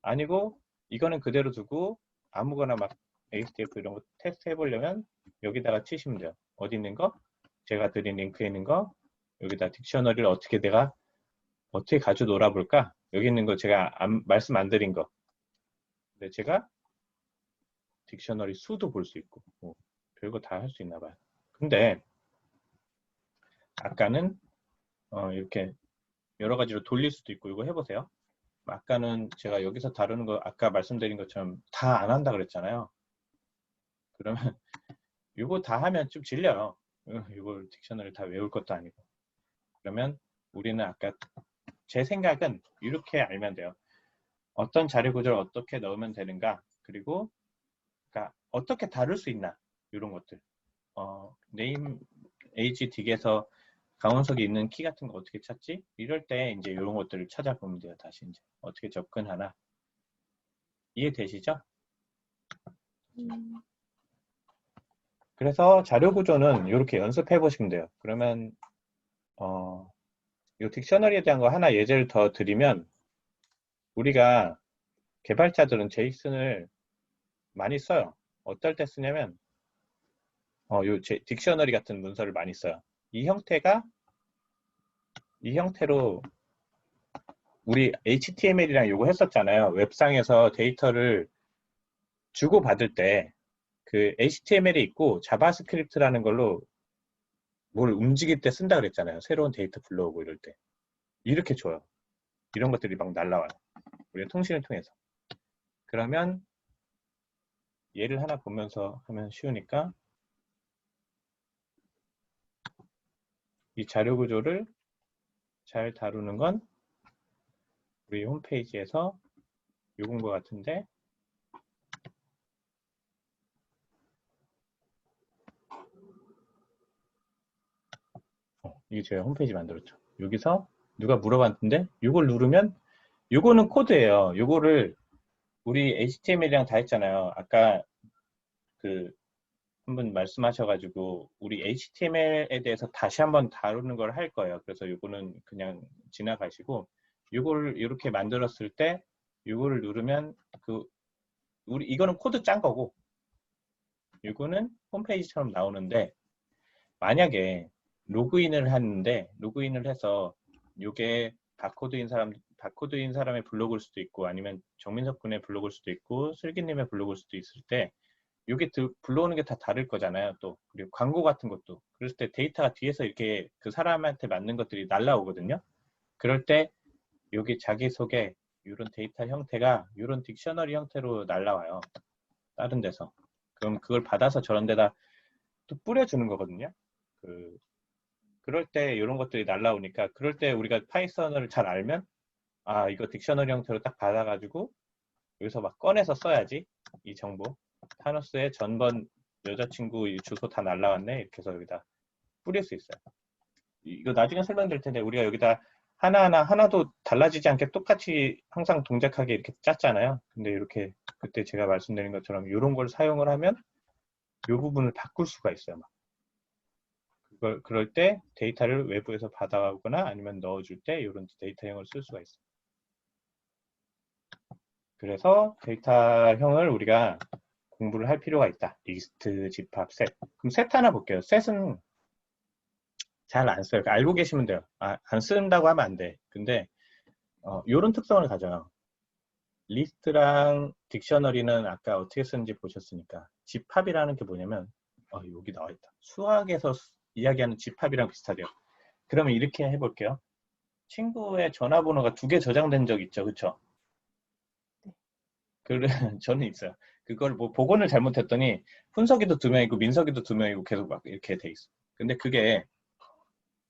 아니고 이거는 그대로 두고 아무거나 막 HDF 이런 거 테스트 해보려면 여기다가 치시면 돼요. 어디 있는 거? 제가 드린 링크에 있는 거 여기다 딕셔너리를 내가 어떻게 가지고 놀아볼까? 여기 있는 거 제가 말씀 안 드린 거. 근데 제가 딕셔너리 수도 볼 수 있고 뭐 별거 다 할 수 있나 봐요. 근데 아까는 이렇게 여러 가지로 돌릴 수도 있고 이거 해보세요. 아까는 제가 여기서 다루는 거 아까 말씀드린 것처럼 다 안 한다 그랬잖아요. 그러면 이거 다 하면 좀 질려요. 이걸 딕셔너리 다 외울 것도 아니고. 그러면 우리는 아까 제 생각은 이렇게 알면 돼요. 어떤 자료 구조를 어떻게 넣으면 되는가 그리고 그러니까 어떻게 다룰 수 있나 이런 것들. 네임 에이지 딕에서 강원석이 있는 키 같은 거 어떻게 찾지? 이럴 때 이제 이런 것들을 찾아보면 돼요. 다시 이제 어떻게 접근하나 이해되시죠? 그래서 자료 구조는 이렇게 연습해 보시면 돼요. 그러면 이 딕셔너리에 대한 거 하나 예제를 더 드리면 우리가 개발자들은 제이슨을 많이 써요. 어떨 때 쓰냐면 요 딕셔너리 같은 문서를 많이 써요. 이 형태로 우리 HTML이랑 요거 했었잖아요. 웹상에서 데이터를 주고받을 때 그 HTML이 있고 자바스크립트라는 걸로 뭘 움직일 때 쓴다 그랬잖아요. 새로운 데이터 불러오고 이럴 때. 이렇게 줘요. 이런 것들이 막 날라와요. 우리가 통신을 통해서. 그러면 예를 하나 보면서 하면 쉬우니까 이 자료 구조를 잘 다루는 건 우리 홈페이지에서 요건 것 같은데 이게 제가 홈페이지 만들었죠. 여기서 누가 물어봤는데 요걸 누르면 요거는 코드예요. 요거를 우리 HTML이랑 다 했잖아요. 아까 그 한 분 말씀하셔가지고 우리 HTML에 대해서 다시 한번 다루는 걸 할 거예요. 그래서 요거는 그냥 지나가시고 요거를 이렇게 만들었을 때 요거를 누르면 우리 이거는 코드 짠 거고 요거는 홈페이지처럼 나오는데 만약에 로그인을 하는데 로그인을 해서 요게 바코드인 사람의 블로그일 수도 있고 아니면 정민석 군의 블로그일 수도 있고 슬기님의 블로그일 수도 있을 때 요게 불러오는 게 다 다를 거잖아요. 또 그리고 광고 같은 것도 그랬을 때 데이터가 뒤에서 이렇게 그 사람한테 맞는 것들이 날라오거든요. 그럴 때 요게 자기소개 이런 데이터 형태가 이런 딕셔너리 형태로 날라와요. 다른 데서. 그럼 그걸 받아서 저런 데다 또 뿌려주는 거거든요. 그럴 때 이런 것들이 날라오니까 그럴 때 우리가 파이썬을 잘 알면 아 이거 딕셔너리 형태로 딱 받아가지고 여기서 막 꺼내서 써야지 이 정보 타노스의 전번 여자친구 이 주소 다 날라왔네 이렇게 해서 여기다 뿌릴 수 있어요. 이거 나중에 설명드릴 텐데 우리가 여기다 하나도 달라지지 않게 똑같이 항상 동작하게 이렇게 짰잖아요. 근데 이렇게 그때 제가 말씀드린 것처럼 이런 걸 사용을 하면 이 부분을 바꿀 수가 있어요. 막. 그럴 때 데이터를 외부에서 받아오거나 아니면 넣어줄 때 이런 데이터형을 쓸 수가 있어요. 그래서 데이터형을 우리가 공부를 할 필요가 있다. 리스트, 집합, 셋. 그럼 셋 하나 볼게요. 셋은 잘 안 써요. 알고 계시면 돼요. 안 쓴다고 하면 안 돼. 근데 이런 특성을 가져요. 리스트랑 딕셔너리는 아까 어떻게 쓰는지 보셨으니까 집합이라는 게 뭐냐면 여기 나와 있다. 수학에서 이야기하는 집합이랑 비슷하대요. 그러면 이렇게 해볼게요. 친구의 전화번호가 2개 저장된 적 있죠, 그쵸? 저는 있어요. 그걸 뭐 복원을 잘못했더니 훈석이도 2명이고 민석이도 2명이고 계속 막 이렇게 돼 있어. 근데 그게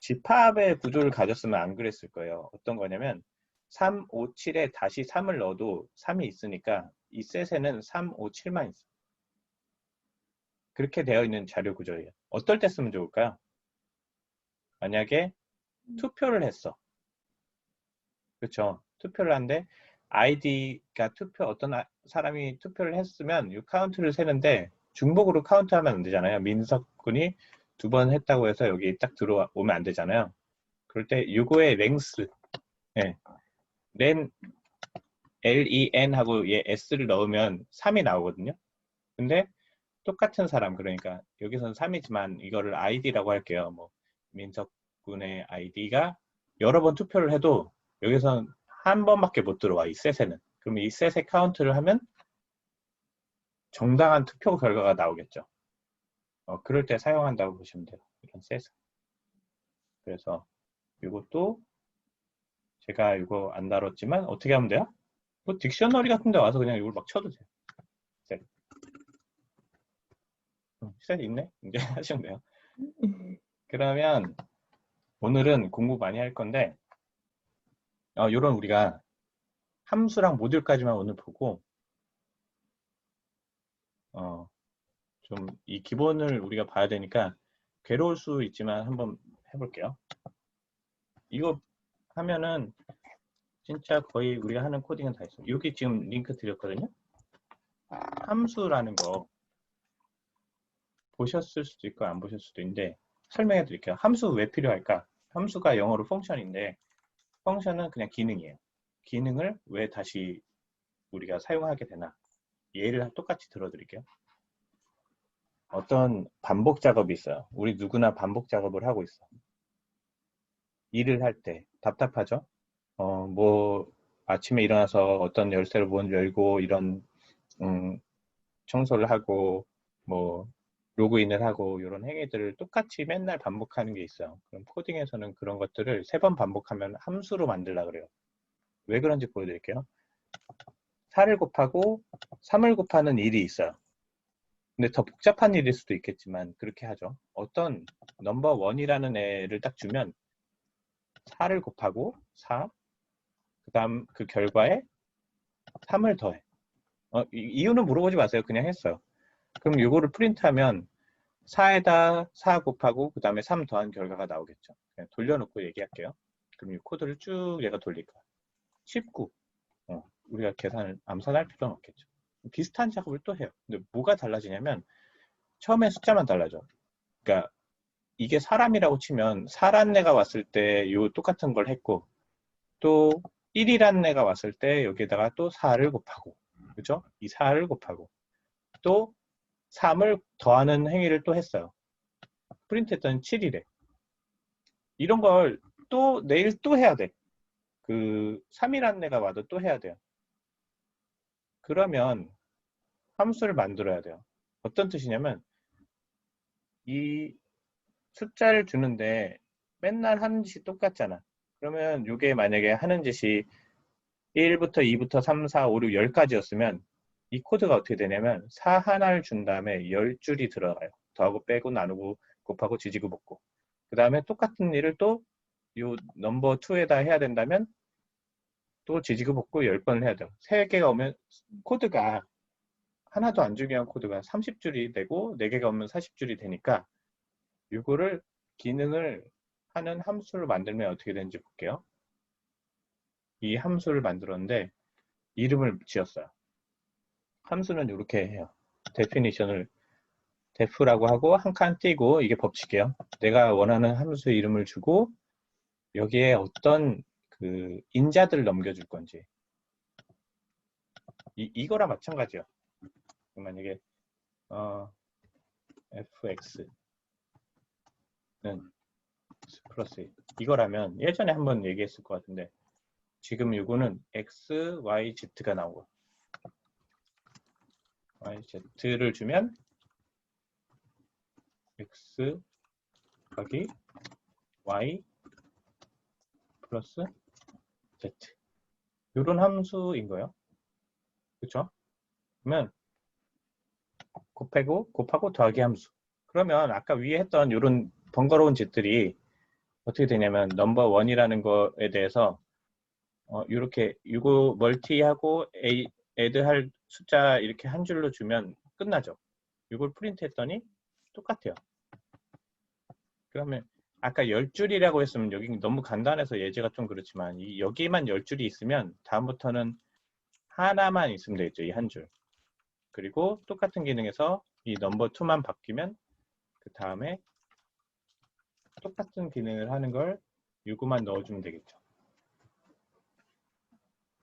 집합의 구조를 가졌으면 안 그랬을 거예요. 어떤 거냐면 3, 5, 7에 다시 3을 넣어도 3이 있으니까 이 셋에는 3, 5, 7만 있어. 그렇게 되어 있는 자료 구조예요. 어떨 때 쓰면 좋을까요? 만약에 투표를 했어. 그렇죠? 투표를 하는데 아이디가 어떤 사람이 투표를 했으면 이 카운트를 세는데 중복으로 카운트하면 안 되잖아요. 민석 군이 2번 했다고 해서 여기 딱 들어오면 안 되잖아요. 그럴 때 이거의 랭스, 네. len 하고 얘 s를 넣으면 3이 나오거든요. 근데 똑같은 사람, 그러니까 여기서는 3이지만 이거를 id라고 할게요. 뭐 민석 군의 id가 여러 번 투표를 해도 여기서는 한 번밖에 못 들어와, 이 셋에는. 그러면 이 셋의 카운트를 하면 정당한 투표 결과가 나오겠죠. 그럴 때 사용한다고 보시면 돼요. 이런 셋을. 그래서 이것도 제가 이거 안 다뤘지만 어떻게 하면 돼요? 뭐 딕셔너리 같은 데 와서 그냥 이걸 막 쳐도 돼요. 셋. 셋 있네? 이제 하시면 돼요. 그러면 오늘은 공부 많이 할 건데 이런 우리가 함수랑 모듈까지만 오늘 보고 좀 이 기본을 우리가 봐야 되니까 괴로울 수 있지만 한번 해볼게요. 이거 하면은 진짜 거의 우리가 하는 코딩은 다 있어요. 여기 지금 링크 드렸거든요. 함수라는 거 보셨을 수도 있고 안 보셨을 수도 있는데 설명해 드릴게요. 함수 왜 필요할까? 함수가 영어로 펑션인데 펑션은 그냥 기능이에요. 기능을 왜 다시 우리가 사용하게 되나? 예를 똑같이 들어드릴게요. 어떤 반복 작업이 있어요. 우리 누구나 반복 작업을 하고 있어. 일을 할 때 답답하죠? 뭐 아침에 일어나서 어떤 열쇠를 먼저 열고 이런 청소를 하고 뭐 로그인을 하고 이런 행위들을 똑같이 맨날 반복하는 게 있어요. 그럼 코딩에서는 그런 것들을 3번 반복하면 함수로 만들려고 그래요. 왜 그런지 보여드릴게요. 4를 곱하고 3을 곱하는 일이 있어요. 근데 더 복잡한 일일 수도 있겠지만 그렇게 하죠. 어떤 넘버 1이라는 애를 딱 주면 4를 곱하고 4, 그 다음 그 결과에 3을 더해. 이유는 물어보지 마세요. 그냥 했어요. 그럼 이거를 프린트하면 4에다 4 곱하고 그 다음에 3 더한 결과가 나오겠죠. 그냥 돌려놓고 얘기할게요. 그럼 이 코드를 쭉 얘가 돌릴 거야. 19. 우리가 계산을 암산할 필요는 없겠죠. 비슷한 작업을 또 해요. 근데 뭐가 달라지냐면 처음에 숫자만 달라져. 그러니까 이게 사람이라고 치면 사란 애가 왔을 때 요 똑같은 걸 했고 또 1이라는 애가 왔을 때 여기에다가 또 4를 곱하고 그죠? 이 4를 곱하고 또 3을 더하는 행위를 또 했어요. 프린트했더니 7이래. 이런 걸 또 내일 또 해야 돼. 그 3이라는 애가 와도 또 해야 돼요. 그러면 함수를 만들어야 돼요. 어떤 뜻이냐면 이 숫자를 주는데 맨날 하는 짓이 똑같잖아. 그러면 이게 만약에 하는 짓이 1부터 2부터 3, 4, 5, 6, 10까지였으면 이 코드가 어떻게 되냐면 4 하나를 준 다음에 10줄이 들어가요. 더하고 빼고 나누고 곱하고 지지고 볶고 그 다음에 똑같은 일을 또 이 넘버 2에다 해야 된다면 또 지지고 볶고 10번을 해야 돼요. 3개가 오면 코드가 하나도 안 중요한 코드가 30줄이 되고 4개가 오면 40줄이 되니까 이거를 기능을 하는 함수를 만들면 어떻게 되는지 볼게요. 이 함수를 만들었는데 이름을 지었어요. 함수는 이렇게 해요. definition을 def라고 하고 한 칸 띄고 이게 법칙이에요. 내가 원하는 함수 이름을 주고 여기에 어떤 그 인자들을 넘겨줄 건지 이거랑 마찬가지예요. 만약에 fx는 플러스 1 이거라면 예전에 한번 얘기했을 것 같은데 지금 이거는 x, y, z가 나오고 y, z를 주면 x 더하기 y 플러스 z 이런 함수인 거예요. 그렇죠? 그러면 곱하고 더하기 함수. 그러면 아까 위에 했던 이런 번거로운 짓들이 어떻게 되냐면 넘버 1이라는 거에 대해서 이렇게 이거 멀티하고 애드할 숫자 이렇게 한 줄로 주면 끝나죠. 이걸 프린트 했더니 똑같아요. 그러면 아까 10줄이라고 했으면 여기 너무 간단해서 예제가 좀 그렇지만 여기만 10줄이 있으면 다음부터는 하나만 있으면 되겠죠. 이 한 줄. 그리고 똑같은 기능에서 이 넘버 2만 바뀌면 그 다음에 똑같은 기능을 하는 걸 이거만 넣어주면 되겠죠.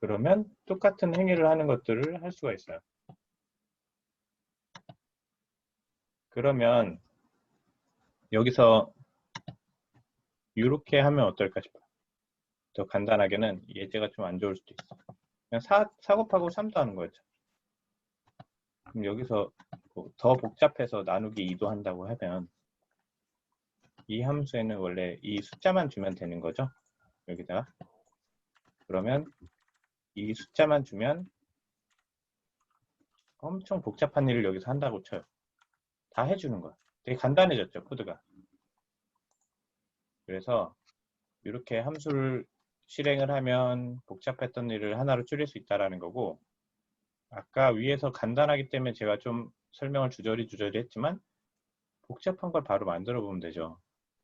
그러면 똑같은 행위를 하는 것들을 할 수가 있어요. 그러면 여기서 이렇게 하면 어떨까 싶어요. 더 간단하게는 예제가 좀 안 좋을 수도 있어. 그냥 4 곱하고 3도 하는 거였죠. 그럼 여기서 더 복잡해서 나누기 2도 한다고 하면 이 함수에는 원래 이 숫자만 주면 되는 거죠. 여기다가. 그러면 이 숫자만 주면 엄청 복잡한 일을 여기서 한다고 쳐요. 다 해주는 거야. 되게 간단해졌죠, 코드가. 그래서 이렇게 함수를 실행을 하면 복잡했던 일을 하나로 줄일 수 있다는 거고 아까 위에서 간단하기 때문에 제가 좀 설명을 주저리 했지만 복잡한 걸 바로 만들어 보면 되죠.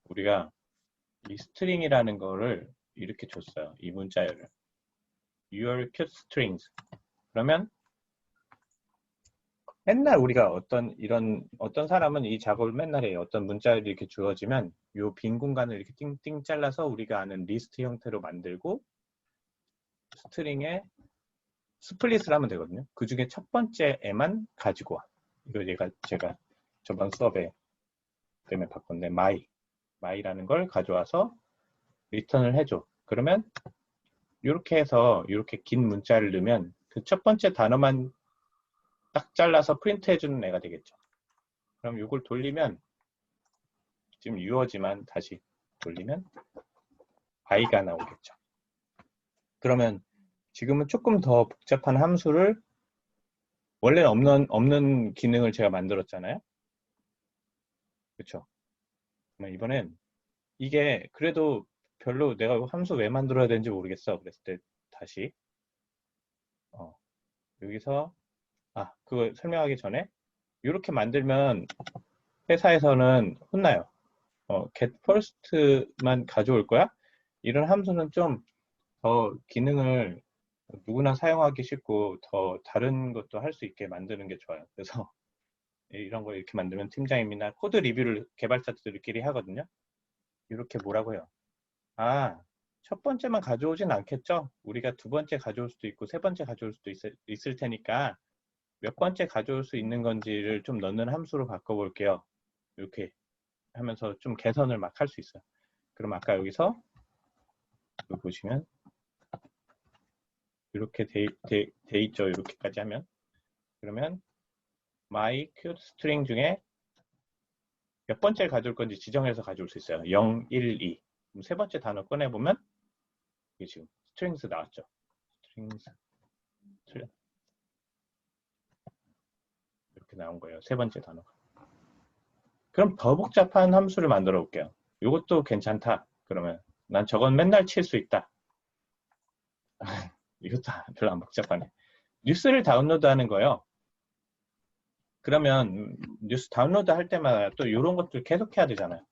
우리가 이 스트링이라는 거를 이렇게 줬어요. 이 문자열을. your cute strings. 그러면 맨날 우리가 어떤 사람은 이 작업을 맨날 해요. 어떤 문자열이 이렇게 주어지면 이 빈 공간을 이렇게 띵띵 잘라서 우리가 아는 리스트 형태로 만들고 스트링에 스플릿을 하면 되거든요. 그 중에 첫 번째 애만 가지고 와. 이거 제가 저번 수업에 때문에 바꿨는데 my라는 걸 가져와서 리턴을 해줘. 그러면 이렇게 해서 이렇게 긴 문자를 넣으면 그 첫 번째 단어만 딱 잘라서 프린트 해주는 애가 되겠죠. 그럼 이걸 돌리면 지금 유어지만 다시 돌리면 y가 나오겠죠. 그러면 지금은 조금 더 복잡한 함수를 원래 없는 기능을 제가 만들었잖아요. 그렇죠? 이번엔 이게 그래도 별로 내가 함수 왜 만들어야 되는지 모르겠어. 그랬을 때 다시 여기서 그거 설명하기 전에 이렇게 만들면 회사에서는 혼나요. get first만 가져올 거야? 이런 함수는 좀 더 기능을 누구나 사용하기 쉽고 더 다른 것도 할 수 있게 만드는 게 좋아요. 그래서 이런 거 이렇게 만들면 팀장님이나 코드 리뷰를 개발자들끼리 하거든요. 이렇게 뭐라고 해요? 첫 번째만 가져오진 않겠죠? 우리가 두 번째 가져올 수도 있고 세 번째 가져올 수도 있을 테니까 몇 번째 가져올 수 있는 건지를 좀 넣는 함수로 바꿔볼게요. 이렇게 하면서 좀 개선을 막 할 수 있어요. 그럼 아까 여기서 여기 보시면 이렇게 돼 있죠. 이렇게까지 하면 그러면 my quote string 중에 몇 번째를 가져올 건지 지정해서 가져올 수 있어요. 0, 1, 2. 그럼 세 번째 단어 꺼내보면 이게 지금 strings 나왔죠. strings 이렇게 나온 거예요. 세 번째 단어가. 그럼 더 복잡한 함수를 만들어 볼게요. 이것도 괜찮다. 그러면 난 저건 맨날 칠 수 있다. 이것도 별로 안 복잡하네. 뉴스를 다운로드 하는 거예요. 그러면 뉴스 다운로드 할 때마다 또 이런 것들 계속 해야 되잖아요.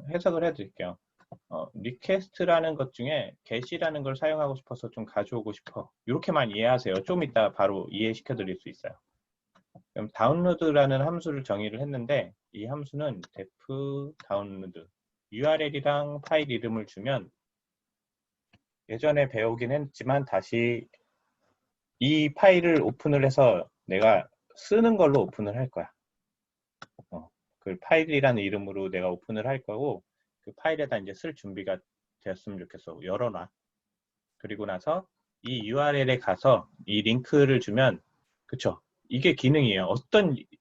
해석을 해드릴게요. 리퀘스트라는 것 중에 get이라는 걸 사용하고 싶어서 좀 가져오고 싶어. 이렇게만 이해하세요. 좀 이따 바로 이해시켜 드릴 수 있어요. 그럼 다운로드라는 함수를 정의를 했는데 이 함수는 def 다운로드 URL이랑 파일 이름을 주면 예전에 배우긴 했지만 다시 이 파일을 오픈을 해서 내가 쓰는 걸로 오픈을 할 거야. 그 파일이라는 이름으로 내가 오픈을 할 거고 그 파일에다 이제 쓸 준비가 되었으면 좋겠어. 열어놔. 그리고 나서 이 URL에 가서 이 링크를 주면 그쵸? 이게 기능이에요.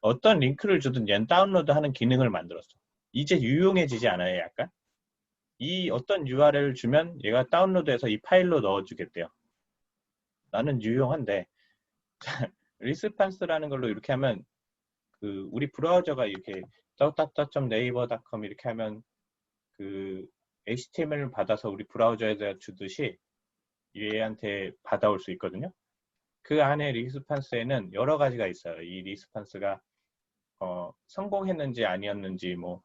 어떤 링크를 주든 얘는 다운로드하는 기능을 만들었어. 이제 유용해지지 않아요, 약간? 이 어떤 URL을 주면 얘가 다운로드해서 이 파일로 넣어주겠대요. 나는 유용한데 리스판스라는 걸로 이렇게 하면 그 우리 브라우저가 이렇게 www.naver.com 이렇게 하면 그 HTML을 받아서 우리 브라우저에다 주듯이 얘한테 받아올 수 있거든요. 그 안에 리스판스에는 여러 가지가 있어요. 이 리스판스가 성공했는지 아니었는지 뭐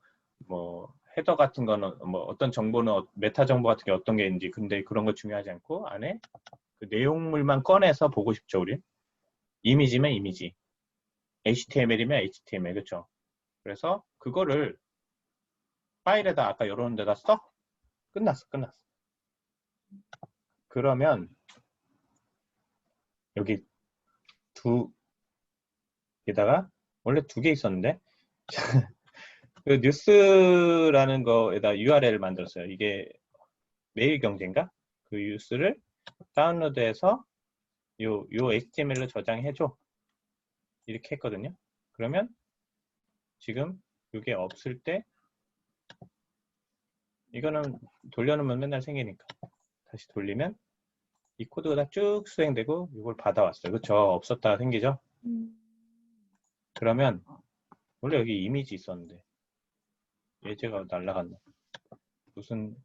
헤더 같은 거는 뭐 어떤 정보는 메타 정보 같은 게 어떤 게 있는지 근데 그런 거 중요하지 않고 안에 그 내용물만 꺼내서 보고 싶죠, 우리. 이미지면 이미지, HTML이면 HTML, 그렇죠? 그래서 그거를 파일에다 아까 열어놓은 데다 써? 끝났어. 그러면 여기 두 개다가 원래 두 개 있었는데 그 뉴스라는 거에다 URL을 만들었어요. 이게 매일경제인가? 그 뉴스를 다운로드해서 요 HTML로 저장해줘. 이렇게 했거든요. 그러면 지금 이게 없을 때 이거는 돌려놓으면 맨날 생기니까 다시 돌리면 이 코드가 다 쭉 수행되고 이걸 받아왔어요. 그쵸? 없었다가 생기죠? 그러면 원래 여기 이미지 있었는데 예제가 날라갔네. 무슨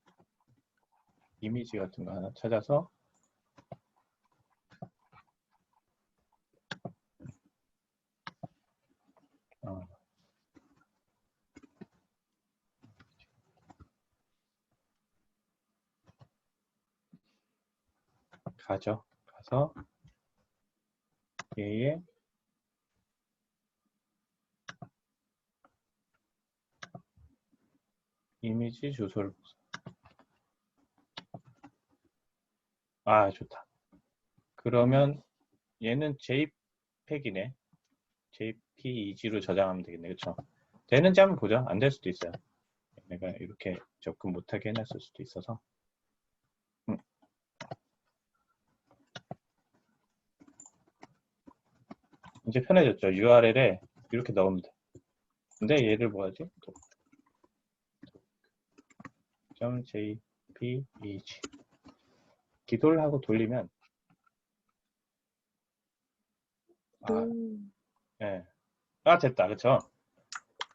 이미지 같은 거 하나 찾아서 가서 얘의 이미지 주소를 좋다. 그러면 얘는 JPEG이네. JPEG로 저장하면 되겠네. 그쵸? 되는지 한번 보죠. 안 될 수도 있어요. 내가 이렇게 접근 못하게 해놨을 수도 있어서. 이제 편해졌죠. URL에 이렇게 넣으면 돼. 근데 얘를 뭐 하지? .jpeg 기도를 하고 돌리면 예. 됐다. 그쵸?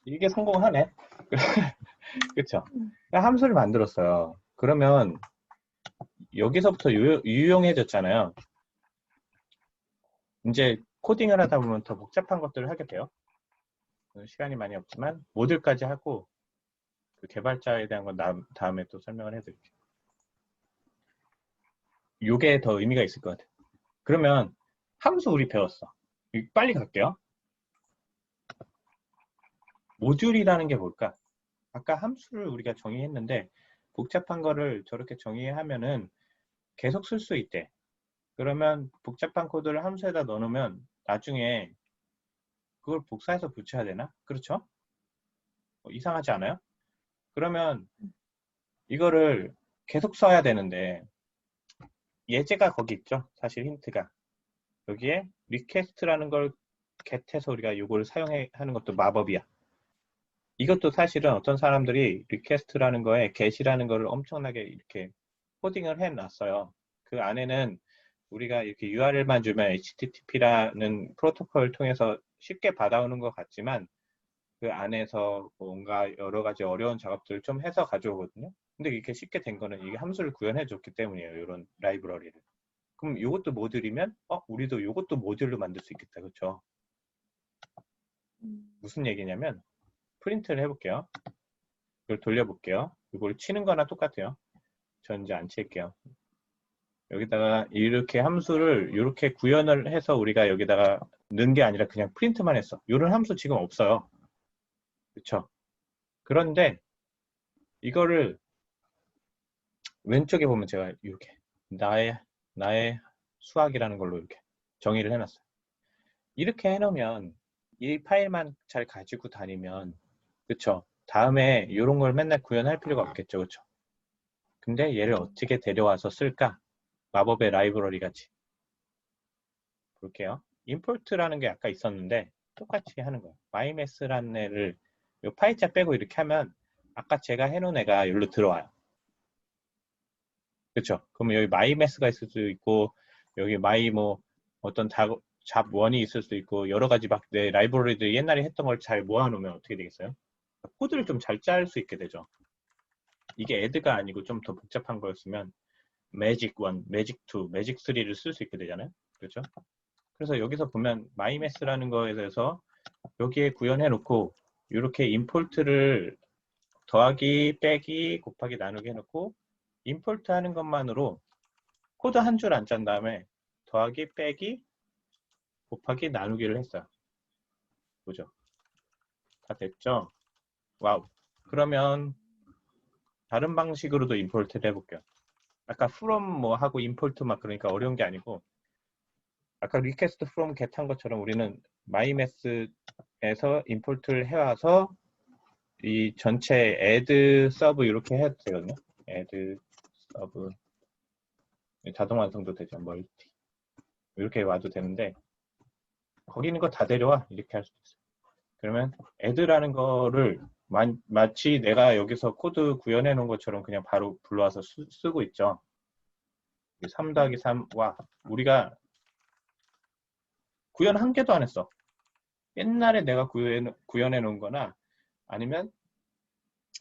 이게 성공하네. 그쵸? 함수를 만들었어요. 그러면 여기서부터 유용해졌잖아요. 이제 코딩을 하다 보면 더 복잡한 것들을 하게 돼요. 시간이 많이 없지만 모듈까지 하고 그 개발자에 대한 건 다음에 또 설명을 해드릴게요. 요게 더 의미가 있을 것 같아요. 그러면 함수 우리 배웠어. 빨리 갈게요. 모듈이라는 게 뭘까? 아까 함수를 우리가 정의했는데 복잡한 거를 저렇게 정의하면은 계속 쓸 수 있대. 그러면 복잡한 코드를 함수에다 넣어놓으면 나중에 그걸 복사해서 붙여야 되나? 그렇죠? 이상하지 않아요? 그러면 이거를 계속 써야 되는데 예제가 거기 있죠. 사실 힌트가. 여기에 request라는 걸 get해서 우리가 이걸 사용하는 것도 마법이야. 이것도 사실은 어떤 사람들이 request라는 거에 get이라는 거를 엄청나게 이렇게 코딩을 해놨어요. 그 안에는 우리가 이렇게 URL만 주면 HTTP라는 프로토콜을 통해서 쉽게 받아오는 것 같지만 그 안에서 뭔가 여러 가지 어려운 작업들을 좀 해서 가져오거든요. 근데 이렇게 쉽게 된 거는 이게 함수를 구현해 줬기 때문이에요. 이런 라이브러리를. 그럼 이것도 모듈이면 우리도 이것도 모듈로 만들 수 있겠다. 그렇죠? 무슨 얘기냐면 프린트를 해볼게요. 이걸 돌려볼게요. 이걸 치는 거나 똑같아요. 전 이제 안 칠게요. 여기다가 이렇게 함수를 이렇게 구현을 해서 우리가 여기다가 넣은 게 아니라 그냥 프린트만 했어. 이런 함수 지금 없어요. 그렇죠? 그런데 이거를 왼쪽에 보면 제가 이렇게 나의 수학이라는 걸로 이렇게 정의를 해놨어요. 이렇게 해놓으면 이 파일만 잘 가지고 다니면 그쵸? 다음에 이런 걸 맨날 구현할 필요가 없겠죠. 그쵸? 근데 얘를 어떻게 데려와서 쓸까? 마법의 라이브러리 같이 볼게요. 임포트라는 게 아까 있었는데 똑같이 하는 거예요. mymath라는 애를 이 파이자 빼고 이렇게 하면 아까 제가 해놓은 애가 여기로 들어와요. 그렇죠? 그러면 여기 mymath가 있을 수도 있고 여기 my 뭐 어떤 잡원이 있을 수도 있고 여러 가지 막 내 라이브러리들이 옛날에 했던 걸 잘 모아놓으면 어떻게 되겠어요? 코드를 좀 잘 짤 수 있게 되죠. 이게 add가 아니고 좀 더 복잡한 거였으면 magic 1, magic 2, magic 3를 쓸 수 있게 되잖아요. 그렇죠? 그래서 여기서 보면 mymath라는 거에 대해서 여기에 구현해 놓고 이렇게 임포트를 더하기, 빼기, 곱하기, 나누기 해놓고 임포트 하는 것만으로 코드 한 줄 안 짠 다음에 더하기, 빼기, 곱하기, 나누기를 했어요. 보죠. 다 됐죠? 와우. 그러면 다른 방식으로도 임포트를 해볼게요. 아까 from 뭐 하고 임포트 막 그러니까 어려운 게 아니고 아까 request from get 한 것처럼 우리는 mymath에서 임포트를 해와서 이 전체 add sub 이렇게 해도 되거든요. add sub 자동 완성도 되죠. 멀티 이렇게 와도 되는데 거기 있는 거 다 데려와 이렇게 할 수도 있어요. 그러면 add라는 거를 마치 내가 여기서 코드 구현해 놓은 것처럼 그냥 바로 불러와서 쓰고 있죠. 3 더하기 3, 와 우리가 구현 한 개도 안 했어. 옛날에 내가 구현해 놓은 거나 아니면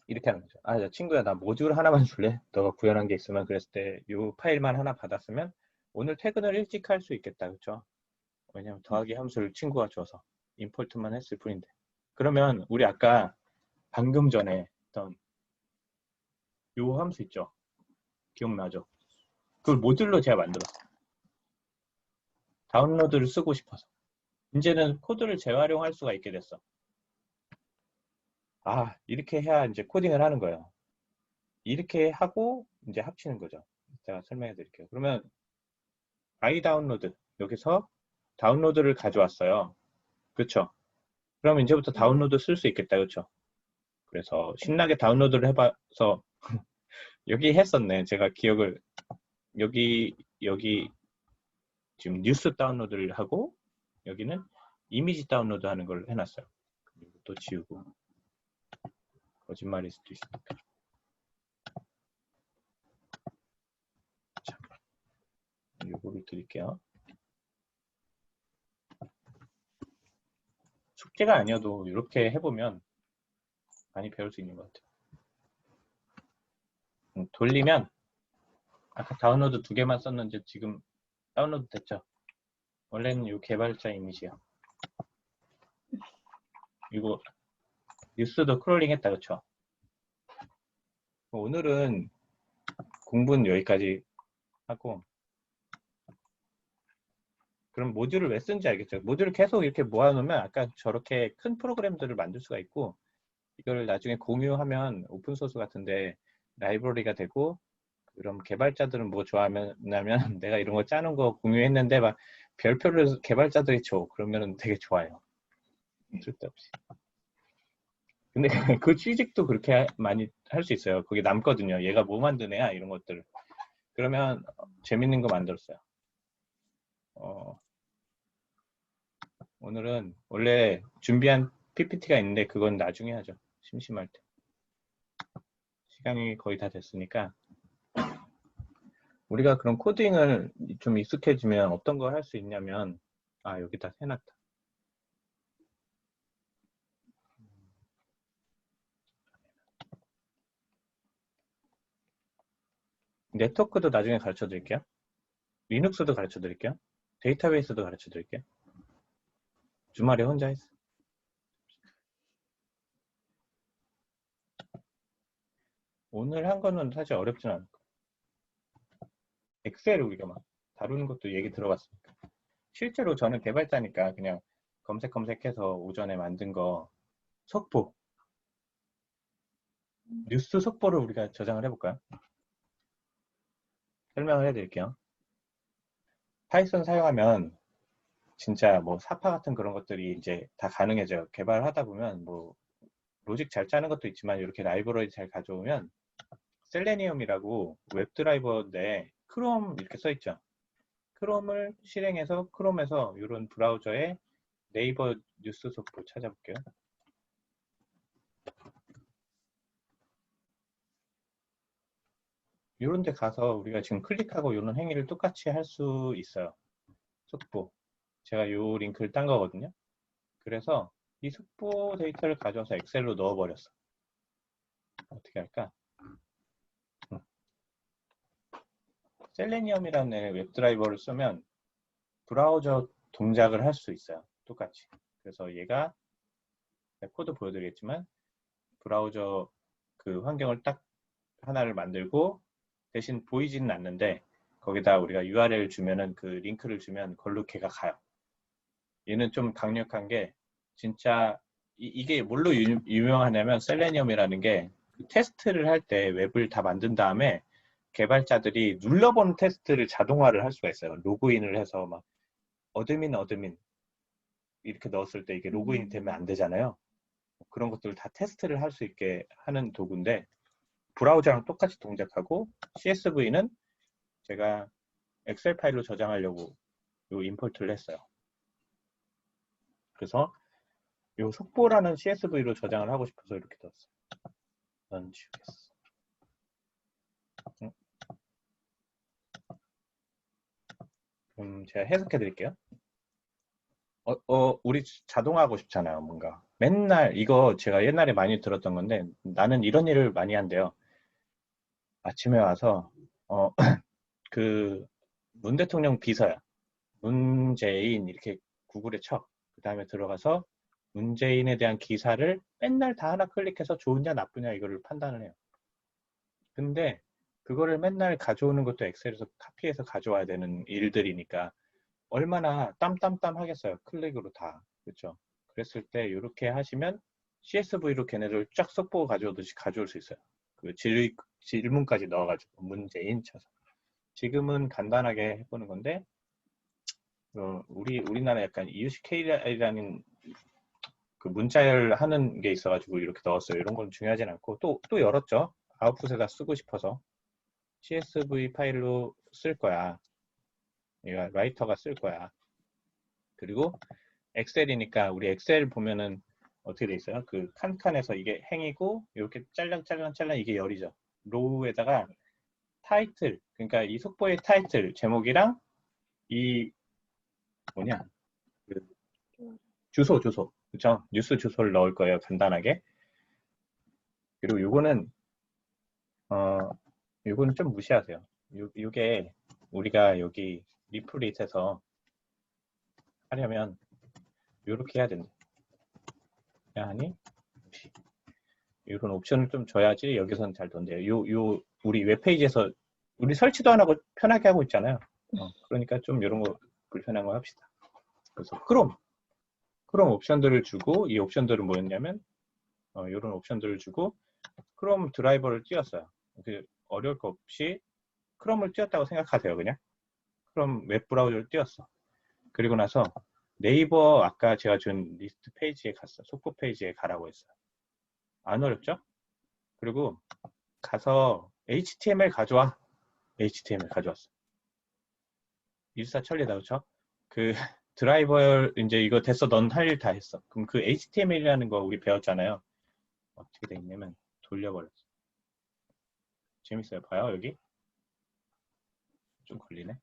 이렇게 하는 거죠. 야, 친구야, 나 모듈 하나만 줄래? 너가 구현한 게 있으면 그랬을 때 이 파일만 하나 받았으면 오늘 퇴근을 일찍 할 수 있겠다. 그렇죠? 왜냐면 더하기 함수를 친구가 줘서 임포트만 했을 뿐인데. 그러면 우리 아까 방금 전에 했던 이 함수 있죠? 기억나죠? 그걸 모듈로 제가 만들었어요. 다운로드를 쓰고 싶어서. 이제는 코드를 재활용할 수가 있게 됐어. 이렇게 해야 이제 코딩을 하는 거예요. 이렇게 하고 이제 합치는 거죠. 제가 설명해 드릴게요. 그러면 iDownload 여기서 다운로드를 가져왔어요. 그렇죠? 그럼 이제부터 다운로드 쓸 수 있겠다. 그렇죠? 그래서 신나게 다운로드를 해봐서 여기 했었네. 제가 기억을 여기 지금 뉴스 다운로드를 하고 여기는 이미지 다운로드 하는 걸 해놨어요. 그리고 또 지우고 거짓말일 수도 있으니까. 자, 요거를 드릴게요. 숙제가 아니어도 이렇게 해보면 많이 배울 수 있는 것 같아요. 돌리면 아까 다운로드 2개만 썼는지 지금 다운로드 됐죠? 원래는 이 개발자 이미지야. 이거 뉴스도 크롤링 했다, 그쵸? 오늘은 공부는 여기까지 하고, 그럼 모듈을 왜 쓰는지 알겠죠? 모듈을 계속 이렇게 모아놓으면 아까 저렇게 큰 프로그램들을 만들 수가 있고, 이걸 나중에 공유하면 오픈소스 같은데 라이브러리가 되고, 그럼 개발자들은 뭐 좋아하냐면 내가 이런 거 짜는 거 공유했는데 막 별표를 개발자들이 줘. 그러면 되게 좋아요. 쓸데없이. 근데 그 취직도 그렇게 많이 할 수 있어요. 그게 남거든요. 얘가 뭐 만든 애야? 이런 것들. 그러면 재밌는 거 만들었어요. 오늘은 원래 준비한 PPT가 있는데 그건 나중에 하죠. 심심할 때. 시간이 거의 다 됐으니까. 우리가 그런 코딩을 좀 익숙해지면 어떤 걸 할 수 있냐면, 여기다 해놨다. 네트워크도 나중에 가르쳐 드릴게요. 리눅스도 가르쳐 드릴게요. 데이터베이스도 가르쳐 드릴게요. 주말에 혼자 했어. 오늘 한 거는 사실 어렵진 않을 거예요. 엑셀 우리가 막 다루는 것도 얘기 들어봤으니까. 실제로 저는 개발자니까 그냥 검색해서 오전에 만든 거 속보, 뉴스 속보를 우리가 저장을 해볼까요? 설명을 해드릴게요. 파이썬 사용하면 진짜 뭐 사파 같은 그런 것들이 이제 다 가능해져요. 개발하다 보면 뭐 로직 잘 짜는 것도 있지만 이렇게 라이브러리 잘 가져오면 셀레니움이라고 웹드라이버인데 크롬 이렇게 써있죠. 크롬을 실행해서 크롬에서 이런 브라우저에 네이버 뉴스 속보 찾아볼게요. 이런 데 가서 우리가 지금 클릭하고 이런 행위를 똑같이 할 수 있어요. 속보. 제가 이 링크를 딴 거거든요. 그래서 이 속보 데이터를 가져와서 엑셀로 넣어버렸어. 어떻게 할까? 셀레니엄이라는 웹드라이버를 쓰면 브라우저 동작을 할 수 있어요. 똑같이. 그래서 얘가 코드 보여드리겠지만 브라우저 그 환경을 딱 하나를 만들고 대신 보이지는 않는데 거기다 우리가 URL 주면은 그 링크를 주면 걸로 걔가 가요. 얘는 좀 강력한 게 진짜 이게 뭘로 유명하냐면 셀레니엄이라는 게 테스트를 할 때 웹을 다 만든 다음에 개발자들이 눌러보는 테스트를 자동화를 할 수가 있어요. 로그인을 해서 막 어드민 이렇게 넣었을 때 이게 로그인이 되면 안 되잖아요. 그런 것들을 다 테스트를 할 수 있게 하는 도구인데 브라우저랑 똑같이 동작하고 CSV는 제가 엑셀 파일로 저장하려고 요 임포트를 했어요. 그래서 요 속보라는 CSV로 저장을 하고 싶어서 이렇게 넣었어요. 넌 지우겠어. 그럼 제가 해석해 드릴게요. 우리 자동화하고 싶잖아요, 뭔가. 맨날 이거 제가 옛날에 많이 들었던 건데 나는 이런 일을 많이 한대요. 아침에 와서 그 문 대통령 비서야. 문재인 이렇게 구글에 쳐. 그 다음에 들어가서 문재인에 대한 기사를 맨날 다 하나 클릭해서 좋으냐 나쁘냐 이거를 판단을 해요. 근데 그거를 맨날 가져오는 것도 엑셀에서 카피해서 가져와야 되는 일들이니까 얼마나 땀 하겠어요. 클릭으로 다. 그렇죠? 그랬을 때 이렇게 하시면 CSV로 걔네들 쫙 속보고 가져오듯이 가져올 수 있어요. 그 질문까지 넣어가지고 문재인 쳐서. 지금은 간단하게 해보는 건데 우리나라 약간 EUCK라는 그 문자열 하는 게 있어가지고 이렇게 넣었어요. 이런 건 중요하진 않고 또 열었죠. 아웃풋에다 쓰고 싶어서 CSV 파일로 쓸 거야. 얘가 라이터가 쓸 거야. 그리고 엑셀이니까 우리 엑셀 보면은 어떻게 돼 있어요? 그 칸칸에서 이게 행이고 이렇게 짤랑 이게 열이죠. 로우에다가 타이틀, 그러니까 이 속보의 타이틀 제목이랑 이 뭐냐 그 주소 그렇죠? 뉴스 주소를 넣을 거예요. 간단하게. 그리고 요거는 좀 무시하세요. 요게 우리가 여기 리플릿에서 하려면 이렇게 해야 된다. 아니 이런 옵션을 좀 줘야지 여기서는 잘 돈대요. 우리 웹페이지에서 우리 설치도 안 하고 편하게 하고 있잖아요. 그러니까 좀 이런 거 불편한 거 합시다. 그래서 크롬 옵션들을 주고 이 옵션들은 뭐였냐면 이런 옵션들을 주고 크롬 드라이버를 띄웠어요. 어려울 거 없이 크롬을 띄웠다고 생각하세요. 그냥 크롬 웹 브라우저를 띄웠어. 그리고 나서 네이버 아까 제가 준 리스트 페이지에 갔어. 속보 페이지에 가라고 했어요. 안 어렵죠? 그리고 가서 HTML 가져와. HTML 가져왔어. 일사천리다, 그렇죠? 그 드라이버 이제 이거 됐어. 넌 할 일 다 했어. 그럼 그 HTML이라는 거 우리 배웠잖아요. 어떻게 돼 있냐면 돌려버렸어. 재밌어요. 봐요, 여기. 좀 걸리네.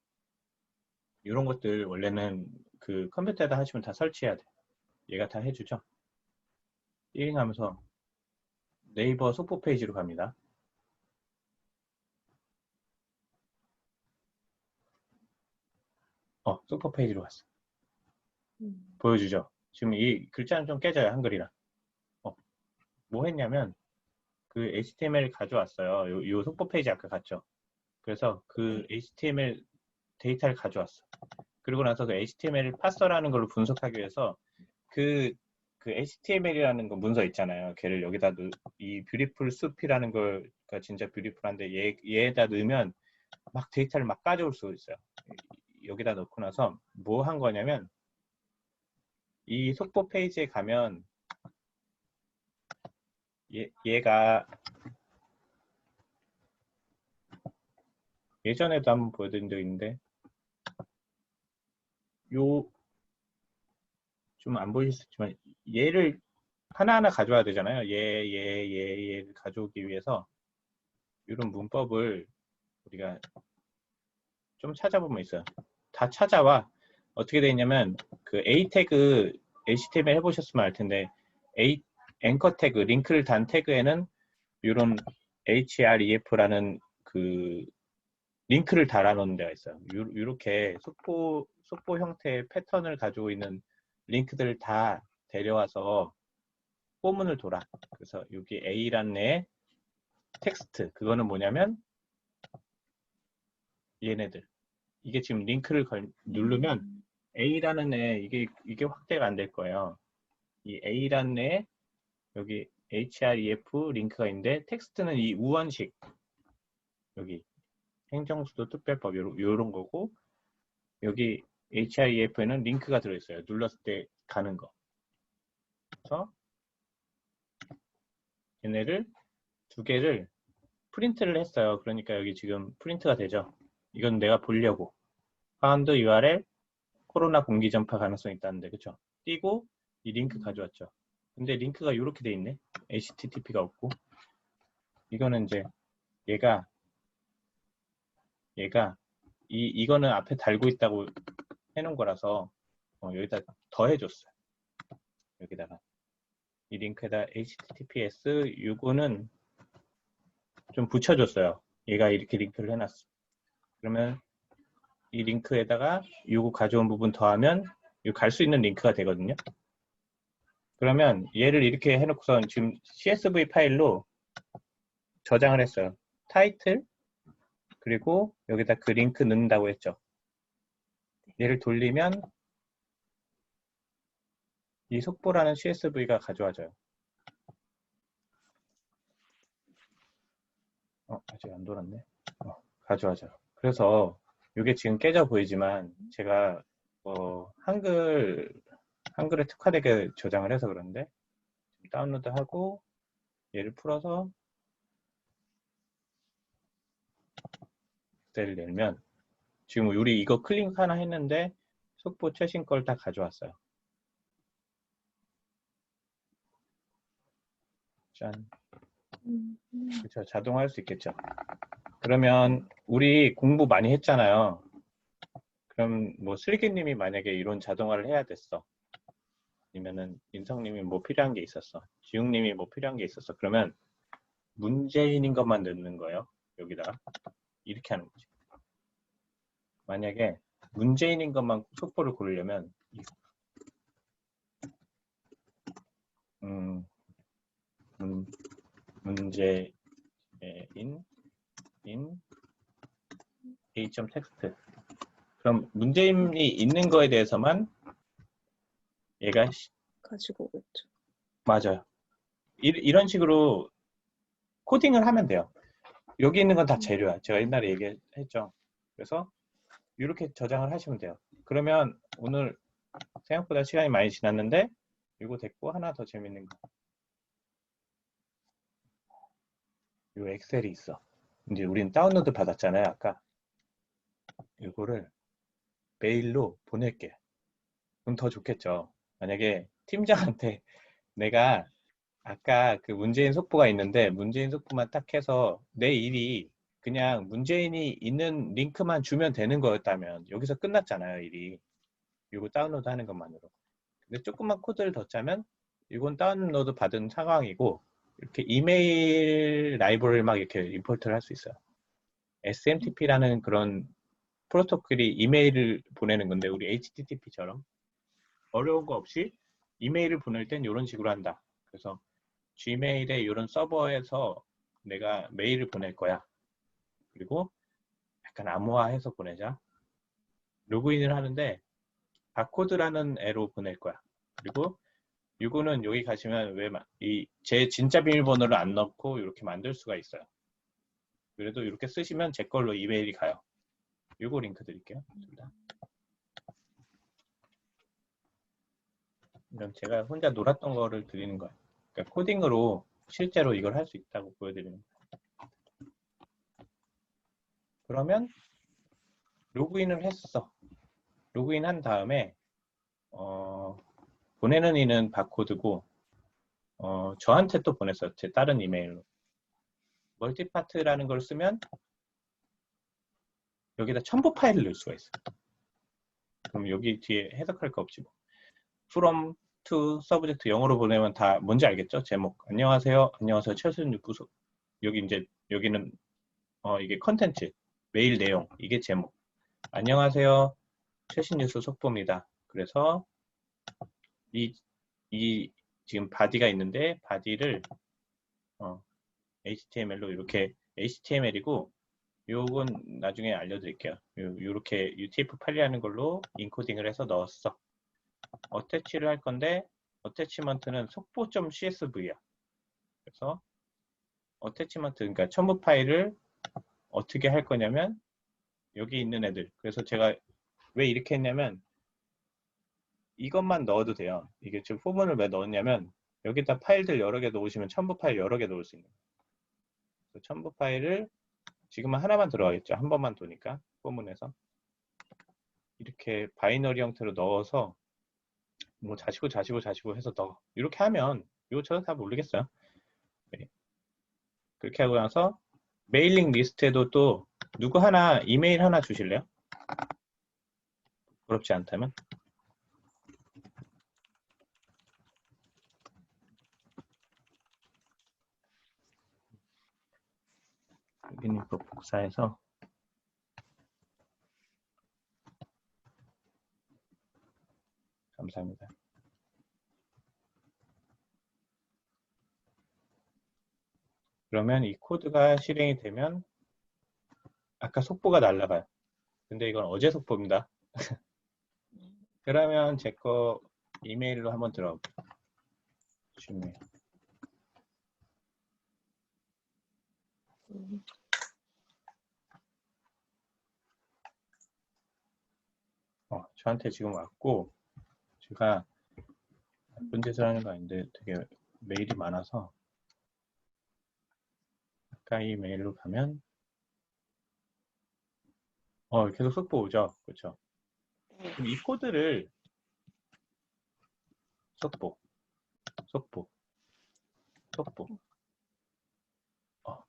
이런 것들 원래는 그 컴퓨터에다 하시면 다 설치해야 돼. 얘가 다 해주죠. 띠링하면서 네이버 속보 페이지로 갑니다. 속보 페이지로 갔어. 보여주죠. 지금 이 글자는 좀 깨져요. 한글이랑. 뭐 했냐면 그 HTML 가져왔어요. 요 속보 페이지 아까 갔죠. 그래서 그 HTML 데이터를 가져왔어. 그리고 나서 그 HTML 파서라는 걸로 분석하기 위해서 그 HTML이라는 거 문서 있잖아요. 걔를 여기다 이 뷰티풀 숲이라는 걸 진짜 뷰티풀한데 얘에다 넣으면 막 데이터를 막 가져올 수 있어요. 여기다 넣고 나서 뭐 한 거냐면 이 속보 페이지에 가면 얘가 예전에도 한번 보여드린 적 있는데 좀 안 보일 수 있지만 얘를 하나하나 가져와야 되잖아요. 얘를 가져오기 위해서 이런 문법을 우리가 좀 찾아보면 있어요. 다 찾아와. 어떻게 돼 있냐면 그 A 태그 HTML 해보셨으면 알 텐데 앵커 태그 링크를 단 태그에는 이런 href라는 그 링크를 달아놓는 데가 있어요. 이렇게 속보 형태의 패턴을 가지고 있는 링크들을 다 데려와서 포문을 돌아. 그래서 여기 A란 내 텍스트 그거는 뭐냐면 얘네들 이게 지금 링크를 누르면 A라는 애 이게 확대가 안 될 거예요. 이 A란 내 여기 href 링크가 있는데 텍스트는 이 우원식 여기 행정수도 특별법 요런 거고 여기 href에는 링크가 들어있어요. 눌렀을 때 가는 거. 그래서 얘네를 두 개를 프린트를 했어요. 그러니까 여기 지금 프린트가 되죠. 이건 내가 보려고. found URL 코로나 공기 전파 가능성이 있다는데 그쵸? 띄고 이 링크 가져왔죠. 근데 링크가 이렇게 돼 있네. HTTP가 없고 이거는 이제 얘가 이거는 앞에 달고 있다고 해놓은 거라서 여기다 더 해줬어요. 여기다가 이 링크에다 HTTPS 요거는 좀 붙여줬어요. 얘가 이렇게 링크를 해놨어. 그러면 이 링크에다가 요거 가져온 부분 더하면 갈 수 있는 링크가 되거든요. 그러면 얘를 이렇게 해놓고선 지금 CSV 파일로 저장을 했어요. 타이틀 그리고 여기다 그 링크 넣는다고 했죠. 얘를 돌리면 이 속보라는 CSV가 가져와져요. 아직 안 돌았네. 가져와져요. 그래서 이게 지금 깨져 보이지만 제가 한글에 특화되게 저장을 해서 그런데 다운로드하고 얘를 풀어서 엑셀을 내면 지금 우리 이거 클릭 하나 했는데 속보 최신 걸 다 가져왔어요. 짠. 그렇죠. 자동화 할 수 있겠죠. 그러면 우리 공부 많이 했잖아요. 그럼 뭐 슬기님이 만약에 이론 자동화를 해야 됐어. 아니면은 인성님이 뭐 필요한 게 있었어. 지웅님이 뭐 필요한 게 있었어. 그러면 문제인인 것만 넣는 거예요. 여기다가 이렇게 하는 거지. 만약에 문제인인 것만 속보를 고르려면 문제인 a.text. 그럼 문제인이 있는 거에 대해서만 얘가 가지고 오겠죠. 맞아요. 이런 식으로 코딩을 하면 돼요. 여기 있는 건 다 재료야. 제가 옛날에 얘기했죠. 그래서 이렇게 저장을 하시면 돼요. 그러면 오늘 생각보다 시간이 많이 지났는데 이거 됐고 하나 더 재밌는 거. 이 엑셀이 있어. 이제 우린 다운로드 받았잖아요. 아까 이거를 메일로 보낼게. 그럼 더 좋겠죠. 만약에 팀장한테 내가 아까 그 문재인 속보가 있는데 문재인 속보만 딱 해서 내 일이 그냥 문재인이 있는 링크만 주면 되는 거였다면 여기서 끝났잖아요. 일이. 이거 다운로드 하는 것만으로. 근데 조금만 코드를 더 짜면 이건 다운로드 받은 상황이고 이렇게 이메일 라이브러리를 막 이렇게 임포트를 할 수 있어요. SMTP라는 그런 프로토콜이 이메일을 보내는 건데 우리 HTTP처럼 어려운 거 없이 이메일을 보낼 땐 이런 식으로 한다. 그래서 Gmail에 이런 서버에서 내가 메일을 보낼 거야. 그리고 약간 암호화해서 보내자. 로그인을 하는데 바코드라는 애로 보낼 거야. 그리고 이거는 여기 가시면 제 진짜 비밀번호를 안 넣고 이렇게 만들 수가 있어요. 그래도 이렇게 쓰시면 제 걸로 이메일이 가요. 이거 링크 드릴게요. 둘 다. 이건 제가 혼자 놀았던 거를 드리는 거예요. 그러니까 코딩으로 실제로 이걸 할 수 있다고 보여드리는 거예요. 그러면 로그인을 했어. 로그인 한 다음에 보내는 이는 바코드고 저한테 또 보냈어요. 제 다른 이메일로. 멀티파트라는 걸 쓰면 여기다 첨부 파일을 넣을 수가 있어요. 그럼 여기 뒤에 해석할 거 없지 뭐. from to subject 영어로 보내면 다 뭔지 알겠죠? 제목. 안녕하세요. 안녕하세요. 최순유 부속. 여기는 이게 컨텐츠. 메일 내용. 이게 제목. 안녕하세요. 최신 뉴스 속보입니다. 그래서 이 지금 바디가 있는데 바디를 HTML로 이렇게 HTML이고 요건 나중에 알려드릴게요. 요렇게 UTF-8이 하는 걸로 인코딩을 해서 넣었어. 어태치를 할 건데 어태치먼트는 속보.csv야. 그래서 어태치먼트 그러니까 첨부 파일을 어떻게 할 거냐면 여기 있는 애들. 그래서 제가 왜 이렇게 했냐면 이것만 넣어도 돼요. 이게 지금 포문을 왜 넣었냐면 여기다 파일들 여러 개 넣으시면 첨부 파일 여러 개 넣을 수 있는 거예요. 첨부 파일을 지금은 하나만 들어가겠죠. 한 번만 도니까 포문에서 이렇게 바이너리 형태로 넣어서 뭐 자시고 해서 넣어. 이렇게 하면 이거 저도 다 모르겠어요. 네. 그렇게 하고 나서 메일링 리스트에도 또 누구 하나 이메일 하나 주실래요? 부럽지 않다면? 여기는 이거 복사해서 감사합니다. 그러면 이 코드가 실행이 되면 아까 속보가 날라가요. 근데 이건 어제 속보입니다. 그러면 제 거 이메일로 한번 들어볼게요. Gmail. 저한테 지금 왔고 제가 나쁜 짓을 하는 거 아닌데 되게 메일이 많아서 아까 이 메일로 가면 계속 속보 오죠. 그렇죠? 그럼 이 코드를 속보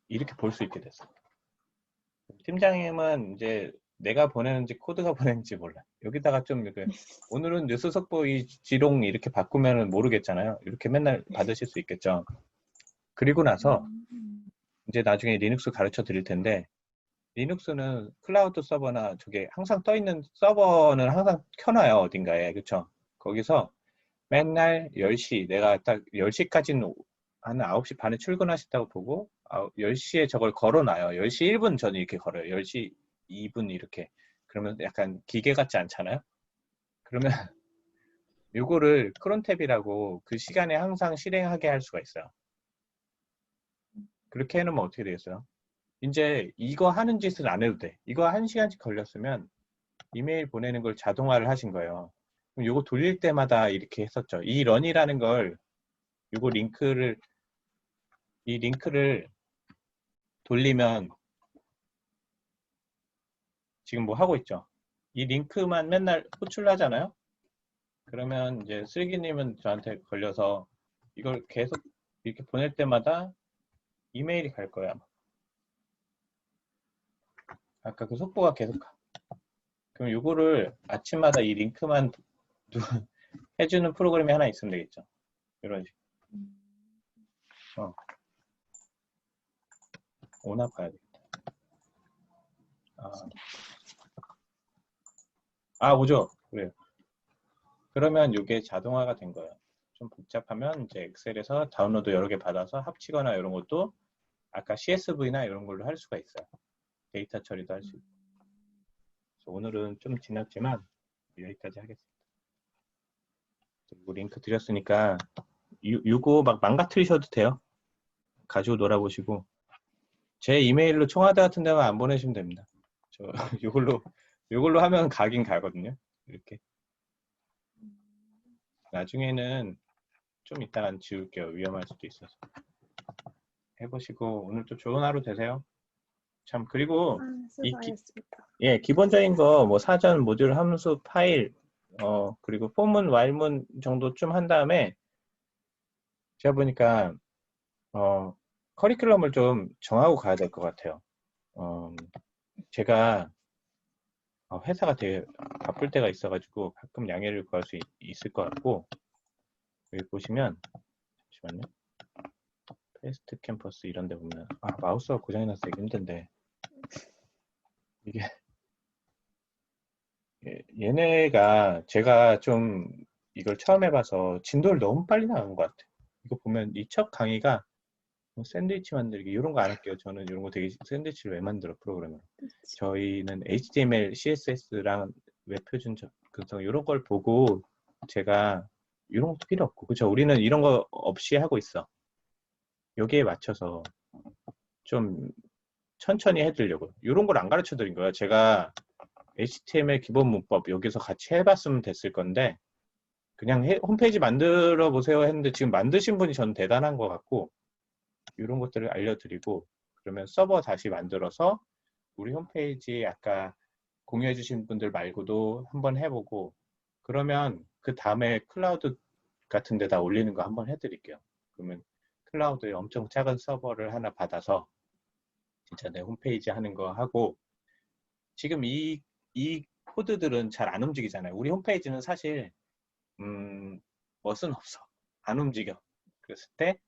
이렇게 볼 수 있게 됐어. 팀장님은 이제 내가 보내는지 코드가 보내는지 몰라. 여기다가 좀 이렇게 오늘은 뉴스 속보 이 지롱 이렇게 바꾸면 모르겠잖아요. 이렇게 맨날 받으실 수 있겠죠. 그리고 나서 이제 나중에 리눅스 가르쳐 드릴 텐데 리눅스는 클라우드 서버나 저게 항상 떠 있는 서버는 항상 켜놔요. 어딘가에. 그렇죠? 거기서 맨날 10시, 내가 딱 10시까지는 한 9시 반에 출근하셨다고 보고 10시에 저걸 걸어놔요. 10시 1분 전에 이렇게 걸어요. 10시 2분 이렇게. 그러면 약간 기계 같지 않잖아요? 그러면 요거를 크론탭이라고 그 시간에 항상 실행하게 할 수가 있어요. 그렇게 해놓으면 어떻게 되겠어요? 이제 이거 하는 짓은 안 해도 돼. 이거 1시간씩 걸렸으면 이메일 보내는 걸 자동화를 하신 거예요. 그럼 요거 돌릴 때마다 이렇게 했었죠. 이 런이라는 걸 요거 이 링크를 돌리면 지금 뭐 하고 있죠. 이 링크만 맨날 호출하잖아요. 그러면 이제 슬기님은 저한테 걸려서 이걸 계속 이렇게 보낼 때마다 이메일이 갈 거야. 아까 그 속보가 계속 가. 그럼 요거를 아침마다 이 링크만 해주는 프로그램이 하나 있으면 되겠죠. 이런 식으로. 오나 봐야 되겠다. 오죠. 그래요. 그러면 이게 자동화가 된 거예요. 좀 복잡하면 이제 엑셀에서 다운로드 여러 개 받아서 합치거나 이런 것도 아까 CSV나 이런 걸로 할 수가 있어요. 데이터 처리도 할 수 있고. 그래서 오늘은 좀 지났지만 여기까지 하겠습니다. 그리고 링크 드렸으니까 이거 막 망가뜨리셔도 돼요. 가지고 놀아보시고 제 이메일로 청와대 같은 데만 안 보내시면 됩니다. 저 이걸로 하면 가긴 가거든요. 이렇게. 나중에는 좀 이따가 지울게요. 위험할 수도 있어서. 해보시고 오늘 또 좋은 하루 되세요. 참 그리고 수고하셨습니다. 기본적인 거 뭐 사전, 모듈, 함수, 파일 그리고 폼문, 와일문 정도 좀 한 다음에 제가 보니까 커리큘럼을 좀 정하고 가야 될 것 같아요. 제가 회사가 되게 바쁠 때가 있어가지고 가끔 양해를 구할 수 있을 것 같고 여기 보시면 잠시만요. 패스트 캠퍼스 이런 데 보면 마우스가 고장이 나서 되게 힘든데 이게 얘네가 제가 좀 이걸 처음 해봐서 진도를 너무 빨리 나가는 것 같아요. 이거 보면 이 첫 강의가 뭐 샌드위치 만들기 이런 거 안 할게요. 저는 이런 거 되게 샌드위치를 왜 만들어 프로그램으로. 저희는 HTML, CSS랑 웹표준 접근성 이런 걸 보고 제가 이런 것도 필요 없고 그렇죠. 우리는 이런 거 없이 하고 있어. 여기에 맞춰서 좀 천천히 해드리려고 이런 걸 안 가르쳐 드린 거예요. 제가 HTML 기본 문법 여기서 같이 해봤으면 됐을 건데 그냥 홈페이지 만들어 보세요 했는데 지금 만드신 분이 저는 대단한 것 같고 이런 것들을 알려드리고 그러면 서버 다시 만들어서 우리 홈페이지 아까 공유해 주신 분들 말고도 한번 해보고 그러면 그 다음에 클라우드 같은 데다 올리는 거 한번 해드릴게요. 그러면 클라우드에 엄청 작은 서버를 하나 받아서 진짜 내 홈페이지 하는 거 하고 지금 이 코드들은 잘 안 움직이잖아요. 우리 홈페이지는 사실 멋은 없어. 안 움직여. 그랬을 때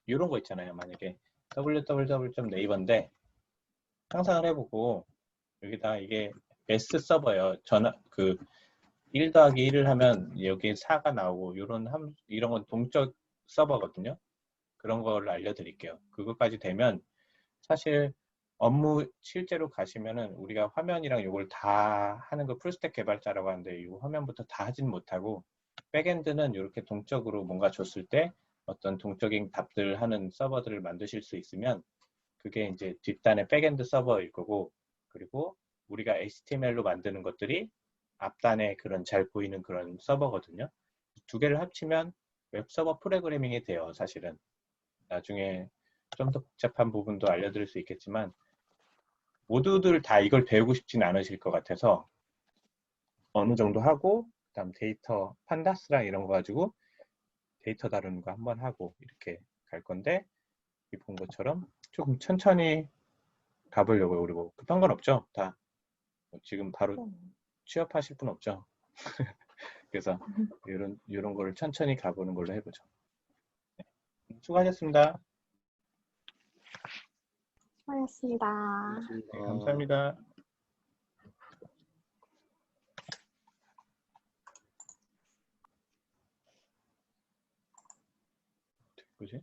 이런 거 있잖아요. 만약에 www.naver인데 상상을 해보고 여기다 이게 S 서버예요. 1 더하기 1을 하면 여기에 4가 나오고 이런 건 동적 서버거든요. 그런 걸 알려드릴게요. 그것까지 되면 사실 업무 실제로 가시면은 우리가 화면이랑 이걸 다 하는 거 풀스택 개발자라고 하는데 이 화면부터 다 하진 못하고 백엔드는 이렇게 동적으로 뭔가 줬을 때 어떤 동적인 답들 하는 서버들을 만드실 수 있으면 그게 이제 뒷단의 백엔드 서버일 거고 그리고 우리가 HTML로 만드는 것들이 앞단에 그런 잘 보이는 그런 서버거든요. 두 개를 합치면 웹서버 프로그래밍이 돼요. 사실은 나중에 좀 더 복잡한 부분도 알려드릴 수 있겠지만 모두들 다 이걸 배우고 싶진 않으실 것 같아서 어느 정도 하고 그다음 데이터 판다스랑 이런 거 가지고 데이터 다루는 거 한번 하고 이렇게 갈 건데 이 본 것처럼 조금 천천히 가보려고요. 우리 뭐 급한 건 없죠. 다 지금 바로 취업하실 분 없죠. 그래서 이런 거를 천천히 가보는 걸로 해보죠. 네. 수고하셨습니다. 수고하셨습니다. 네, 감사합니다. 뭐지?